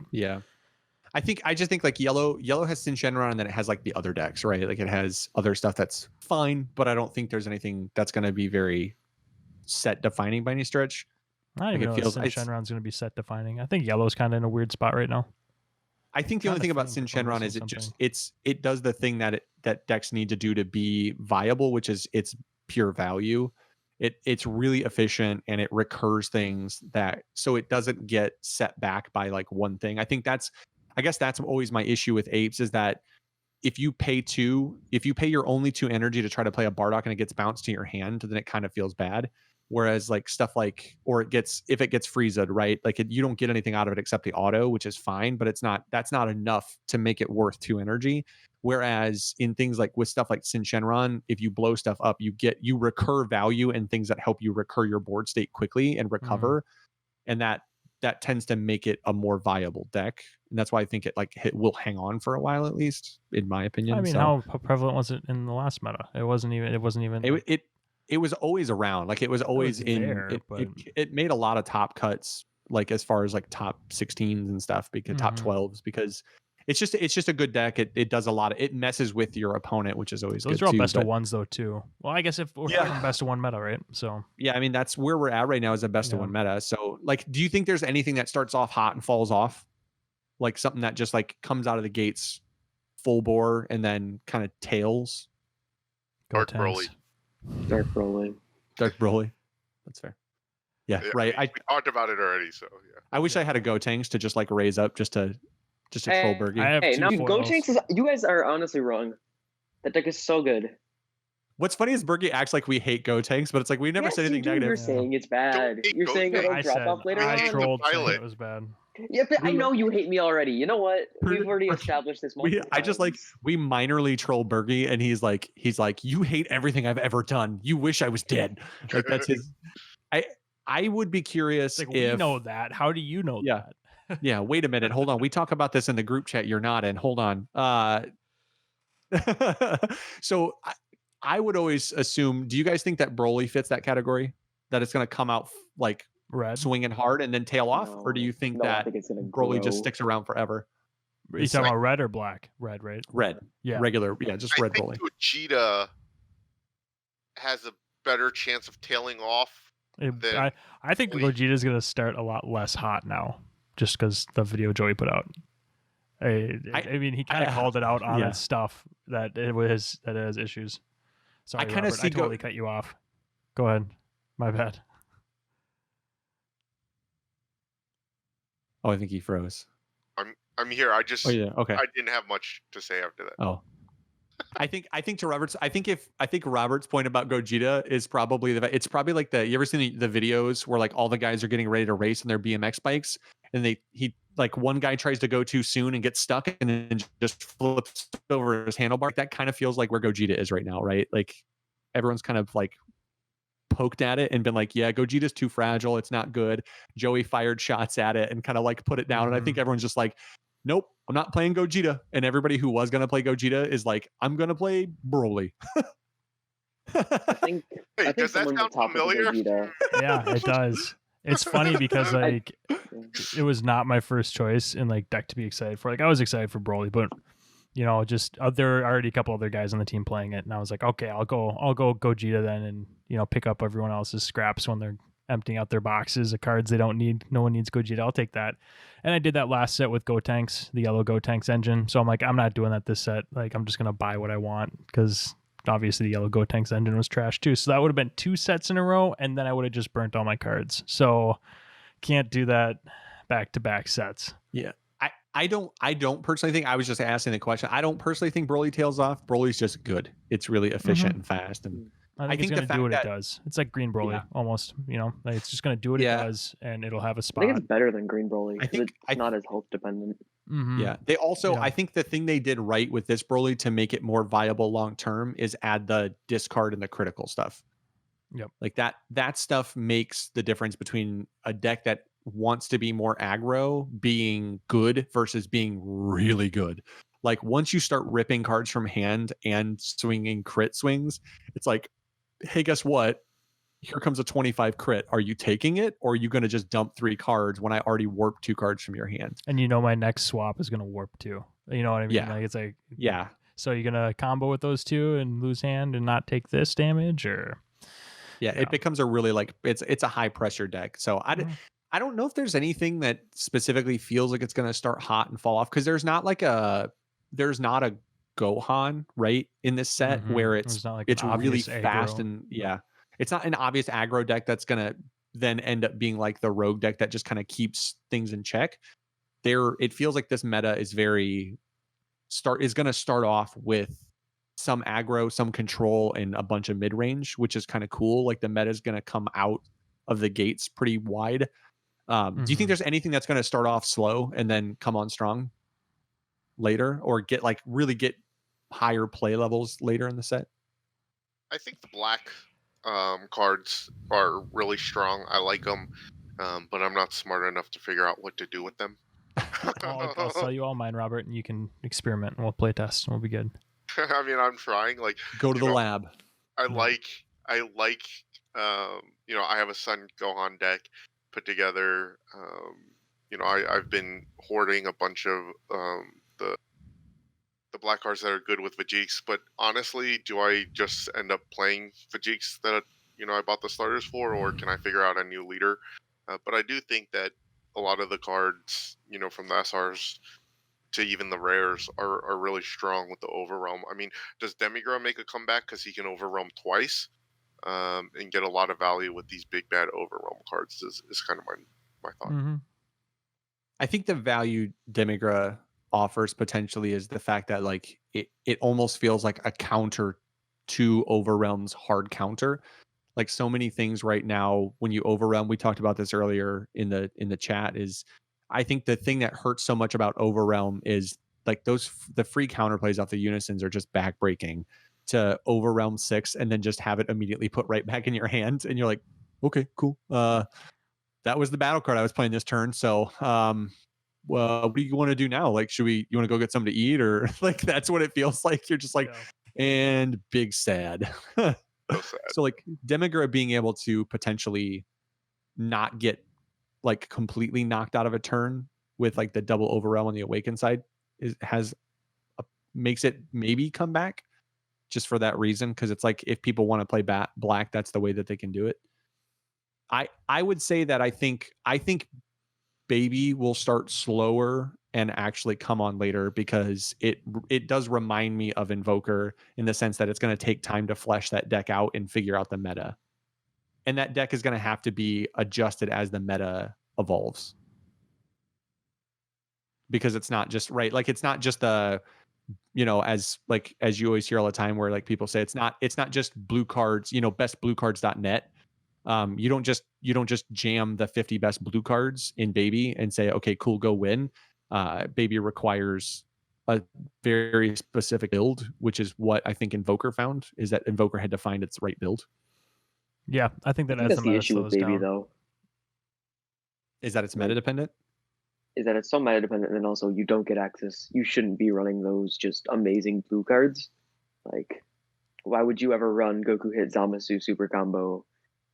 Speaker 1: I just think like yellow has Sin Shenron, and then it has like the other decks, right? Like it has other stuff that's fine, but I don't think there's anything that's going to be very set defining by any stretch.
Speaker 2: I don't even know if Sin Shenron's going to be set defining. I think yellow's kind of in a weird spot right now.
Speaker 1: I think the only thing about Sin Shenron is it does the thing that decks need to do to be viable, which is it's pure value. It's really efficient and it recurs things so it doesn't get set back by like one thing. I guess that's always my issue with apes, is that if you pay your only 2 energy to try to play a Bardock and it gets bounced to your hand, then it kind of feels bad. Whereas like stuff like, if it gets Frieza'd, right? Like you don't get anything out of it except the auto, which is fine, but that's not enough to make it worth 2 energy. Whereas in things like with stuff like Sin Shenron, if you blow stuff up, you recur value and things that help you recur your board state quickly and recover. And that tends to make it a more viable deck. And that's why I think it will hang on for a while, at least in my opinion.
Speaker 2: I mean, how prevalent was it in the last meta? It wasn't even
Speaker 1: it was always around. Like it was always it made a lot of top cuts, like as far as like top 16s and stuff, because top 12s, because it's just a good deck. It does a lot. It messes with your opponent, which is always
Speaker 2: those
Speaker 1: good
Speaker 2: are all best of ones though too. Well, I guess if we're talking best of one meta, right? So
Speaker 1: yeah, I mean that's where we're at right now, is a best of one meta. So like, do you think there's anything that starts off hot and falls off, like something that just like comes out of the gates full bore and then kind of tails?
Speaker 4: Dark Broly.
Speaker 1: That's fair. Yeah, right.
Speaker 4: We talked about it already, so yeah.
Speaker 1: I wish I had a Gotenks to just like raise up just to troll Bergie.
Speaker 3: Hey, now Gotenks you guys are honestly wrong. That deck is so good.
Speaker 1: What's funny is Bergie acts like we hate Gotenks, but it's like we never said anything negative.
Speaker 3: You're saying it's bad. You're saying it'll drop off later on.
Speaker 2: I trolled saying it was bad.
Speaker 3: Yeah, but I know you hate me already. You know what? We've already established this.
Speaker 1: We minorly troll Bergie, and he's like, you hate everything I've ever done. You wish I was dead. Like that's his. I would be curious if
Speaker 2: we know that. How do you know that?
Speaker 1: Yeah. Wait a minute. Hold on. We talk about this in the group chat. You're not in. Hold on. So I would always assume. Do you guys think that Broly fits that category? That it's going to come out like
Speaker 2: red,
Speaker 1: swinging hard and then tail off, or do you think that Broly just sticks around forever?
Speaker 2: Are you talking about red or black? Red, right?
Speaker 1: Red.
Speaker 2: Yeah.
Speaker 1: Regular. Yeah, just red Broly.
Speaker 4: Gogeta has a better chance of tailing off.
Speaker 2: I think Gogeta is going to start a lot less hot now, just because the video Joey put out. I mean, he kind of called it out on his stuff that it has issues. Sorry, I totally cut you off. Go ahead. My bad.
Speaker 1: Oh, I think he froze.
Speaker 4: I'm here. I just
Speaker 1: okay.
Speaker 4: I didn't have much to say after that.
Speaker 1: Oh. I think to Robert's I think Robert's point about Gogeta is probably it's probably like you ever seen the videos where like all the guys are getting ready to race in their BMX bikes, and he like one guy tries to go too soon and gets stuck and then just flips over his handlebar. That kind of feels like where Gogeta is right now, right? Like everyone's kind of like poked at it and been like, yeah, Gogeta's too fragile, it's not good. Joey fired shots at it and kind of like put it down. And I think everyone's just like, nope, I'm not playing Gogeta. And everybody who was going to play Gogeta is like, I'm going to play Broly.
Speaker 3: I think
Speaker 4: does that sound familiar?
Speaker 2: Yeah, it does. It's funny because like it was not my first choice in like deck to be excited for. Like I was excited for Broly, but you know, just there are already a couple other guys on the team playing it, and I was like, okay, I'll go Gogeta then, and you know, pick up everyone else's scraps when they're emptying out their boxes of cards they don't need. No one needs Gogeta. I'll take that. And I did that last set with Gotenks, the yellow Gotenks engine. So I'm like, I'm not doing that this set. Like, I'm just gonna buy what I want because obviously the yellow Gotenks engine was trash too. So that would have been 2 sets in a row, and then I would have just burnt all my cards. So can't do that back-to-back sets.
Speaker 1: Yeah. I don't personally think, I was just asking the question. I don't personally think Broly tails off. Broly's just good. It's really efficient and fast. And
Speaker 2: I think it's going to do what it does. It's like Green Broly almost, you know, like it's just going to do what it does and it'll have a spot.
Speaker 3: I think it's better than Green Broly because it's not as health dependent.
Speaker 1: Yeah. They also, I think the thing they did right with this Broly to make it more viable long-term is add the discard and the critical stuff.
Speaker 2: Yep.
Speaker 1: Like that stuff makes the difference between a deck that wants to be more aggro being good versus being really good. Like once you start ripping cards from hand and swinging crit swings, it's like, hey, guess what? here comes a 25 crit. Are you taking it, or are you going to just dump 3 cards when I already warped 2 cards from your hand?
Speaker 2: And you know my next swap is going to warp 2. You know what I mean?
Speaker 1: Yeah.
Speaker 2: Like it's like,
Speaker 1: yeah.
Speaker 2: So you're going to combo with those 2 and lose hand and not take this damage, or?
Speaker 1: Yeah, it becomes a really like it's a high pressure deck. So I don't know if there's anything that specifically feels like it's going to start hot and fall off, because there's not a Gohan right in this set where it's
Speaker 2: not like
Speaker 1: it's really
Speaker 2: aggro.
Speaker 1: fast, and it's not an obvious aggro deck that's going to then end up being like the rogue deck that just kind of keeps things in check. It feels like this meta is going to start off with some aggro, some control, and a bunch of mid range, which is kind of cool. Like the meta is going to come out of the gates pretty wide. Do you think there's anything that's going to start off slow and then come on strong later, or really get higher play levels later in the set?
Speaker 4: I think the black cards are really strong. I like them, but I'm not smart enough to figure out what to do with them.
Speaker 2: I'll sell you all mine, Robert, and you can experiment, and we'll play test, and we'll be good.
Speaker 4: I mean, I'm trying. Like,
Speaker 1: go to the lab.
Speaker 4: I like. I have a Sun Gohan deck put together. I've been hoarding a bunch of the black cards that are good with Vegeks. But honestly, do I just end up playing Vegeks that I bought the starters for, or can I figure out a new leader? But I do think that a lot of the cards, from the SRs to even the rares, are really strong with the Overwhelm. I mean, does Demigra make a comeback because he can Overwhelm twice and get a lot of value with these big bad Overwhelm cards is kind of my thought.
Speaker 1: I think the value Demigra offers potentially is the fact that like it almost feels like a counter to Overwhelm's hard counter. Like so many things right now when you Overwhelm, we talked about this earlier in the chat, is I think the thing that hurts so much about Overwhelm is like the free counterplays off the Unisons are just backbreaking to Overwhelm 6 and then just have it immediately put right back in your hand, and you're like, okay, cool. That was the battle card I was playing this turn. So well, what do you want to do now? Like, you want to go get something to eat, or like that's what it feels like. You're just like, and big sad. So like Demigra being able to potentially not get like completely knocked out of a turn with like the double Overwhelm on the Awaken side makes it maybe come back just for that reason, because it's like if people want to play black, that's the way that they can do it. I would say that I think Baby will start slower and actually come on later, because it does remind me of Invoker in the sense that it's going to take time to flesh that deck out and figure out the meta. And that deck is going to have to be adjusted as the meta evolves. Because it's not just right. Like it's not just the, as you always hear all the time where like people say it's not just blue cards, bestbluecards.net. You don't just jam the 50 best blue cards in Baby and say, okay, cool, go win. Baby requires a very specific build, which is what I think Invoker found, is that Invoker had to find its right build.
Speaker 2: Yeah, I think that's
Speaker 3: the issue with Baby, though.
Speaker 1: Is that it's meta dependent?
Speaker 3: Is that it's so meta dependent, and then also you don't get access. You shouldn't be running those just amazing blue cards. Like, why would you ever run Goku hit Zamasu super combo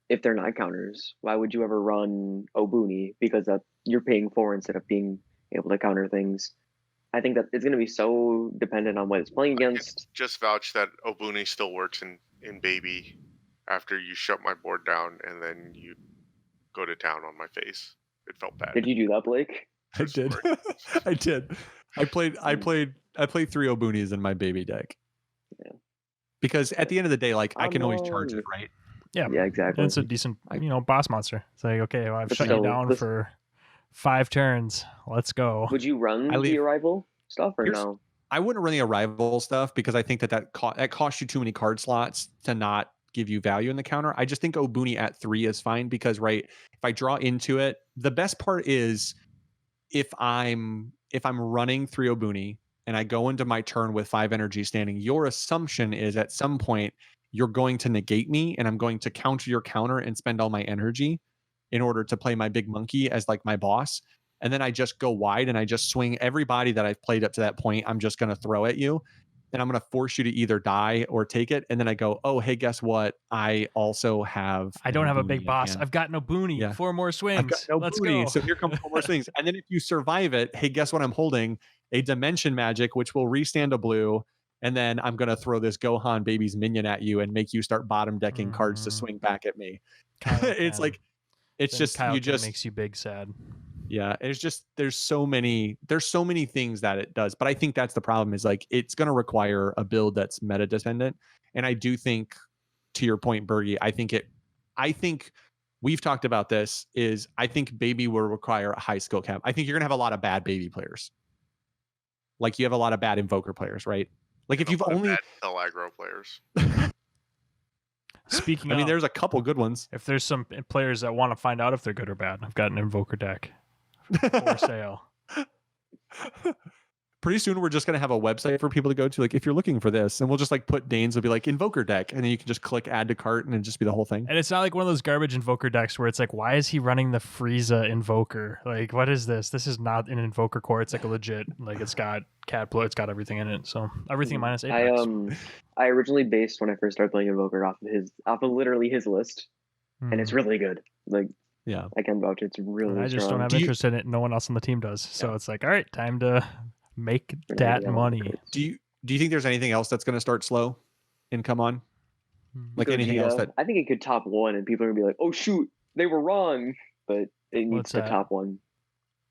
Speaker 3: if they're not counters? Why would you ever run Obuni? Because you're paying 4 instead of being able to counter things. I think that it's going to be so dependent on what it's playing against.
Speaker 4: Just vouch that Obuni still works in Baby after you shut my board down and then you go to town on my face. It felt bad.
Speaker 3: Did you do that, Blake?
Speaker 1: I did. I did. I played 3 Obunis in my Baby deck.
Speaker 3: Yeah.
Speaker 1: Because at the end of the day, like I can always charge it, right?
Speaker 2: Yeah,
Speaker 3: exactly.
Speaker 2: It's a decent, boss monster. It's like, okay, well, I've shut you down for 5 turns. Let's go.
Speaker 3: Would you run the Arrival stuff or no?
Speaker 1: I wouldn't run the Arrival stuff because I think that costs you too many card slots to not give you value in the counter. I just think Obuni at 3 is fine because, right, if I draw into it, the best part is if I'm running 3 Obuni and I go into my turn with 5 energy standing, your assumption is at some point you're going to negate me and I'm going to counter your counter and spend all my energy in order to play my big monkey as like my boss. And then I just go wide and I just swing everybody that I've played up to that point. I'm just going to throw at you. and I'm going to force you to either die or take it. And then I go, oh, hey, guess what? I also have.
Speaker 2: I don't have a big boss. I've got no boony. Yeah. 4 more swings. I've got no Let's
Speaker 1: boony,
Speaker 2: go.
Speaker 1: So here comes 4 more swings. And then if you survive it, hey, guess what I'm holding? A dimension magic, which will restand a blue. And then I'm going to throw this Gohan baby's minion at you and make you start bottom decking cards to swing back at me. It's like, it's then just, Kyle you just
Speaker 2: makes you big sad.
Speaker 1: Yeah. It's just, there's so many things that it does. But I think that's the problem is like, it's going to require a build that's meta dependent. And I do think, to your point, Bergie, I think we've talked about this is I think baby will require a high skill cap. I think you're going to have a lot of bad baby players. Like you have a lot of bad invoker players, right? Like if you've only
Speaker 4: bad aggro players.
Speaker 2: Speaking
Speaker 1: I mean, there's a couple good ones.
Speaker 2: If there's some players that want to find out if they're good or bad, I've got an invoker deck for sale.
Speaker 1: Pretty soon we're just going to have a website for people to go to, like if you're looking for this, and we'll just like put Dane's will be like invoker deck, and then you can just click add to cart and it'll just be the whole thing.
Speaker 2: And it's not like one of those garbage invoker decks where it's like, why is he running the Frieza invoker? Like, what is this? This is not an invoker core. It's like a legit, like it's got Catplo, it's got everything in it. So everything minus Apex.
Speaker 3: I originally based when I first started playing invoker off of literally his list, and it's really good. Like,
Speaker 1: yeah,
Speaker 3: I can vouch it's really.
Speaker 2: I just don't have interest in it. No one else on the team does. So it's like, all right, time to make that money.
Speaker 1: Do you think there's anything else that's going to start slow and come on? Like anything else that
Speaker 3: I think it could top 1 and people are gonna be like, oh shoot, they were wrong, but it needs to top 1.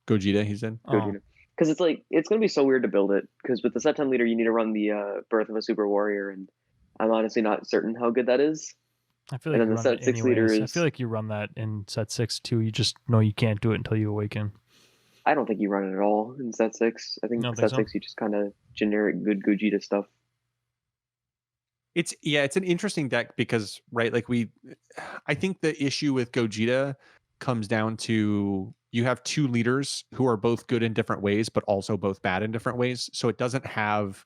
Speaker 1: Gogeta, he said.
Speaker 3: Gogeta. Because it's like it's gonna be so weird to build it. Because with the set 10 leader, you need to run the Birth of a Super Warrior, and I'm honestly not certain how good that is.
Speaker 2: I feel like and then the set 6 leader is. I feel like you run that in set 6 too. You just know you can't do it until you awaken.
Speaker 3: I don't think you run it at all in set 6. I think set 6 you just kind of generic good Gogeta stuff.
Speaker 1: It's an interesting deck because right, like I think the issue with Gogeta comes down to you have 2 leaders who are both good in different ways, but also both bad in different ways. So it doesn't have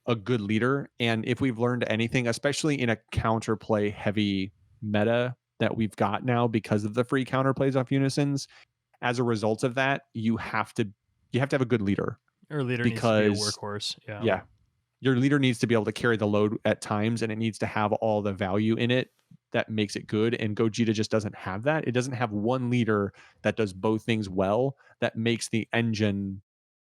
Speaker 1: a good leader. And if we've learned anything, especially in a counterplay heavy meta that we've got now because of the free counterplays off Unisons, as a result of that, you have to have a good leader.
Speaker 2: Your leader needs to be a workhorse.
Speaker 1: Yeah. Your leader needs to be able to carry the load at times, and it needs to have all the value in it that makes it good. And Gogeta just doesn't have that. It doesn't have one leader that does both things well, that makes the engine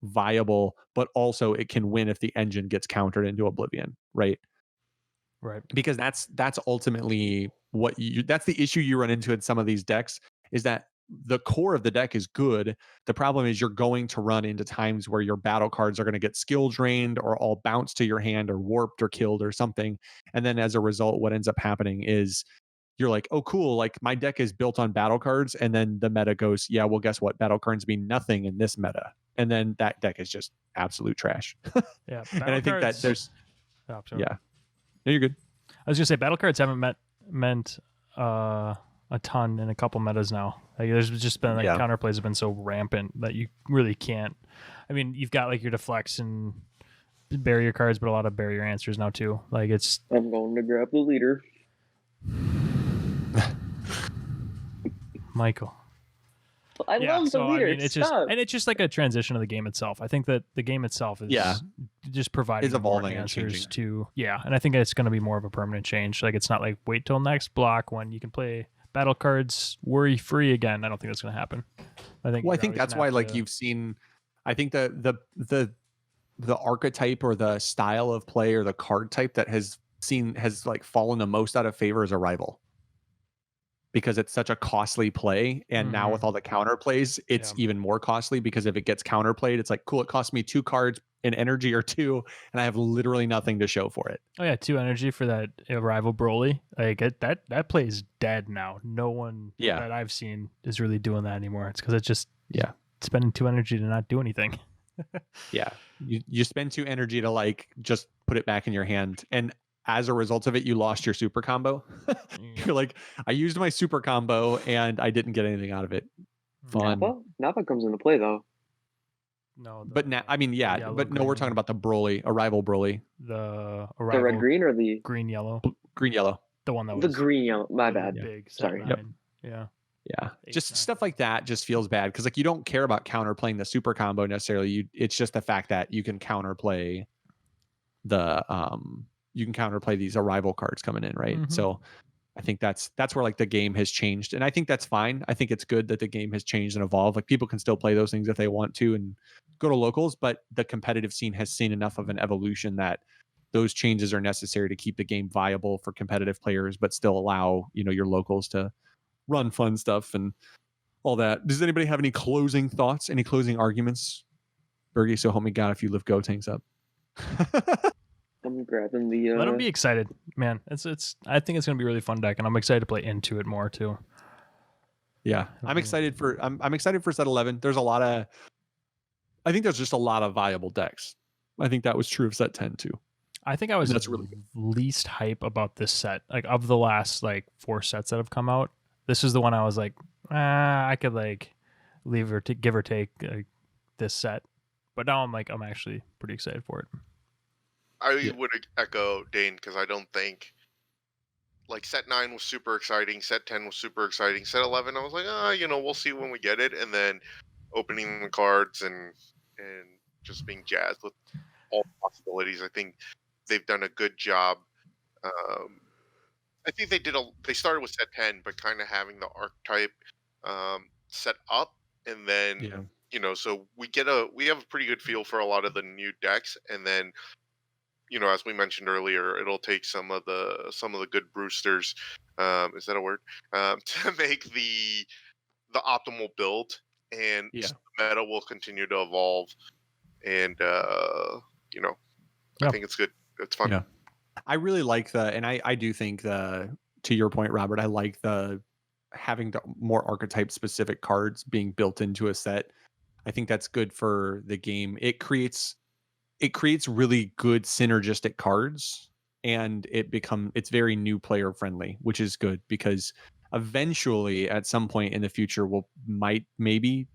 Speaker 1: viable, but also it can win if the engine gets countered into oblivion, right?
Speaker 2: Right.
Speaker 1: Because that's ultimately that's the issue you run into in some of these decks, is that the core of the deck is good. The problem is you're going to run into times where your battle cards are going to get skill drained or all bounced to your hand or warped or killed or something. And then as a result, what ends up happening is you're like, oh, cool. Like my deck is built on battle cards. And then the meta goes, yeah, well, guess what? Battle cards mean nothing in this meta. And then that deck is just absolute trash.
Speaker 2: Yeah.
Speaker 1: And I think that there's, yeah. No, you're good.
Speaker 2: I was going to say battle cards haven't meant a ton in a couple metas now. Like there's just been like counterplays have been so rampant that you really can't. I mean, you've got like your deflects and barrier cards, but a lot of barrier answers now too. Like it's.
Speaker 3: I'm going to grab the leader.
Speaker 2: Michael.
Speaker 3: I love the leader.
Speaker 2: I mean, it's just like a transition of the game itself. I think that the game itself is just providing
Speaker 1: is evolving
Speaker 2: answers to and I think it's going to be more of a permanent change. Like it's not like wait till next block when you can play battle cards worry free again. I don't think that's going to happen. I think
Speaker 1: that's why like you've seen. I think the archetype or the style of play or the card type that has like fallen the most out of favor is Arrival. Because it's such a costly play, and now with all the counter plays, it's even more costly because if it gets counterplayed, it's like, cool, it cost me 2 cards in energy or 2, and I have literally nothing to show for it.
Speaker 2: Oh yeah, 2 energy for that Arrival Broly. Like that play is dead now. No one that I've seen is really doing that anymore. It's because it's just spending 2 energy to not do anything.
Speaker 1: Yeah, you spend 2 energy to like just put it back in your hand, and as a result of it, you lost your super combo. You're like, I used my super combo and I didn't get anything out of it. Fun.
Speaker 3: Nappa comes into play though.
Speaker 2: No,
Speaker 1: but now I mean, but no, we're talking about the Broly, Arrival Broly.
Speaker 2: The
Speaker 3: red green or the
Speaker 2: green yellow?
Speaker 1: Green yellow.
Speaker 2: The one that was
Speaker 3: the green yellow. My bad.
Speaker 2: Big.
Speaker 3: Sorry.
Speaker 2: Yep. Yeah.
Speaker 1: Yeah. Just stuff like that just feels bad because like you don't care about counterplaying the super combo necessarily. It's just the fact that you can counterplay you can counterplay these arrival cards coming in, right? So I think that's where like the game has changed, and I think that's fine. I think it's good that the game has changed and evolved. Like people can still play those things if they want to and go to locals, but the competitive scene has seen enough of an evolution that those changes are necessary to keep the game viable for competitive players, but still allow, you know, your locals to run fun stuff and all that. Does anybody have any closing thoughts, any closing arguments? Bergie, so help me God if you lift Gotenks up.
Speaker 3: I'm grabbing the.
Speaker 2: Let them be excited, man. It's. I think it's gonna be a really fun deck, and I'm excited to play into it more too.
Speaker 1: Yeah, I'm excited for. I'm excited for set 11. There's a lot of. I think there's just a lot of viable decks. I think that was true of set 10 too.
Speaker 2: I think I was
Speaker 1: that's really
Speaker 2: least hype about this set. Like of the last like 4 sets that have come out, this is the one I was like, I could like leave or give or take this set. But now I'm actually pretty excited for it.
Speaker 4: I would echo Dane because I don't think like set 9 was super exciting, set 10 was super exciting, set 11 I was like, you know, we'll see when we get it, and then opening the cards and just being jazzed with all the possibilities. I think they've done a good job. I think they started with set 10, but kind of having the archetype set up, and then you know, so we have a pretty good feel for a lot of the new decks, and then you know, as we mentioned earlier, it'll take some of the good Brewsters, is that a word, to make the optimal build, and the meta will continue to evolve, and you know, I think it's good. It's fun.
Speaker 1: Yeah. I really like and I do think to your point, Robert, I like having the more archetype specific cards being built into a set. I think that's good for the game. It creates really good synergistic cards, and it's very new player friendly, which is good because eventually at some point in the future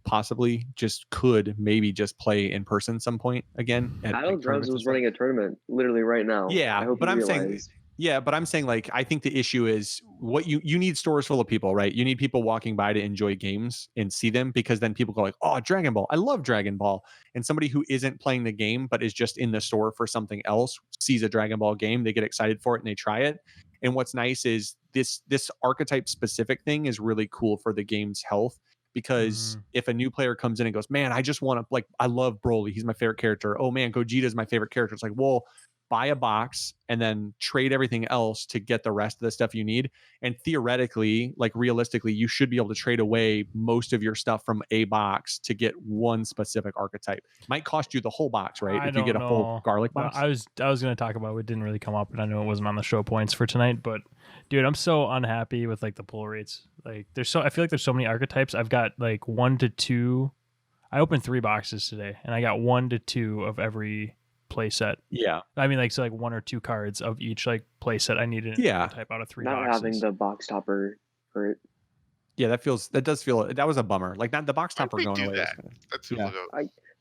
Speaker 1: possibly just play in person some point again.
Speaker 3: Battlegrounds was running a tournament literally right now.
Speaker 1: Yeah, but I'm saying like I think the issue is what you need stores full of people, right? You need people walking by to enjoy games and see them, because then people go like, oh, Dragon Ball, I love Dragon Ball. And somebody who isn't playing the game but is just in the store for something else sees a Dragon Ball game, they get excited for it and they try it. And what's nice is this archetype specific thing is really cool for the game's health, because if a new player comes in and goes, man, I just want to, like, I love Broly, he's my favorite character. Oh man, Gogeta's my favorite character. It's like, well, buy a box and then trade everything else to get the rest of the stuff you need. And theoretically, like realistically, you should be able to trade away most of your stuff from a box to get one specific archetype. Might cost you the whole box, right? If you get a full garlic box.
Speaker 2: I was going to talk about it. Didn't really come up, and I know it wasn't on the show points for tonight, but dude, I'm so unhappy with like the pull rates. Like I feel like there's so many archetypes. I've got like 1 to 2. I opened 3 boxes today and I got 1 to 2 of every play set.
Speaker 1: Yeah,
Speaker 2: I mean, like, so like 1 or 2 cards of each like play set I needed type out of 3
Speaker 3: not
Speaker 2: boxes.
Speaker 3: Having the box topper for it.
Speaker 1: Yeah, that was a bummer. Like, not the box topper going away.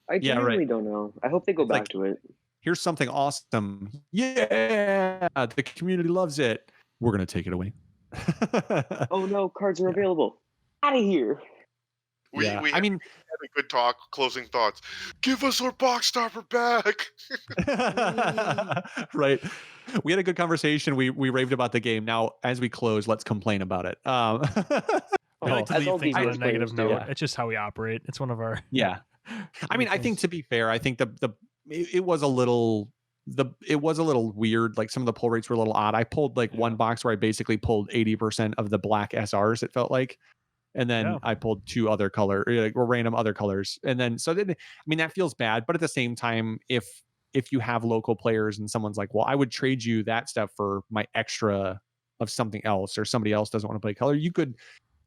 Speaker 3: I genuinely don't know. I hope they go back to it.
Speaker 1: Here's something awesome. Yeah, the community loves it. We're gonna take it away.
Speaker 3: Oh no, cards are available. Out of here.
Speaker 4: We had a good talk. Closing thoughts. Give us our box topper back.
Speaker 1: Right. We had a good conversation. We raved about the game. Now, as we close, let's complain about it.
Speaker 2: We like to leave things on a negative note.
Speaker 1: Yeah.
Speaker 2: It's just how we operate. It's one of our.
Speaker 1: Yeah. I mean, I think, to be fair, I think it was a little weird. Like, some of the pull rates were a little odd. I pulled like one box where I basically pulled 80% of the black SRs, it felt like. And then I pulled 2 other random other colors. And then, that feels bad. But at the same time, if you have local players and someone's like, well, I would trade you that stuff for my extra of something else, or somebody else doesn't want to play color,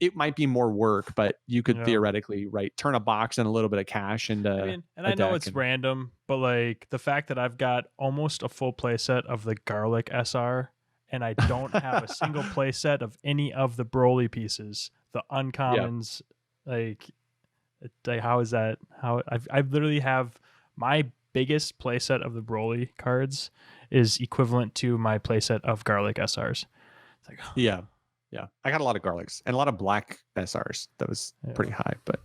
Speaker 1: it might be more work, but you could theoretically, turn a box and a little bit of cash into.
Speaker 2: I know it's random, but like the fact that I've got almost a full play set of the garlic SR, and I don't have a single play set of any of the Broly pieces. The uncommons, like how is that? How I literally have my biggest playset of the Broly cards is equivalent to my playset of garlic SRs. It's like,
Speaker 1: yeah, I got a lot of garlics and a lot of black SRs. That was pretty high, but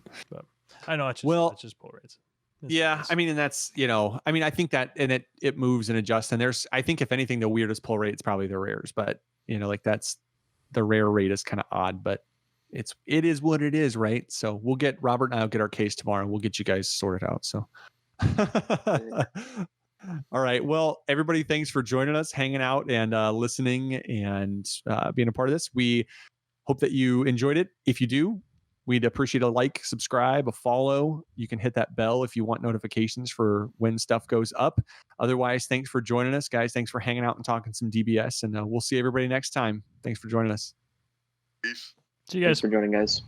Speaker 2: I know it's just pull rates.
Speaker 1: Yeah, I mean, and that's, I mean, I think that, and it moves and adjusts, and I think if anything, the weirdest pull rate is probably the rares, but like that's the rare rate is kind of odd, but it is what it is, right? So we'll get Robert and I'll get our case tomorrow, and we'll get you guys sorted out. So, all right. Well, everybody, thanks for joining us, hanging out, and listening, and being a part of this. We hope that you enjoyed it. If you do, we'd appreciate a like, subscribe, a follow. You can hit that bell if you want notifications for when stuff goes up. Otherwise, thanks for joining us, guys. Thanks for hanging out and talking some DBS, and we'll see everybody next time. Thanks for joining us.
Speaker 4: Peace.
Speaker 2: See you guys.
Speaker 3: Thanks for joining, guys.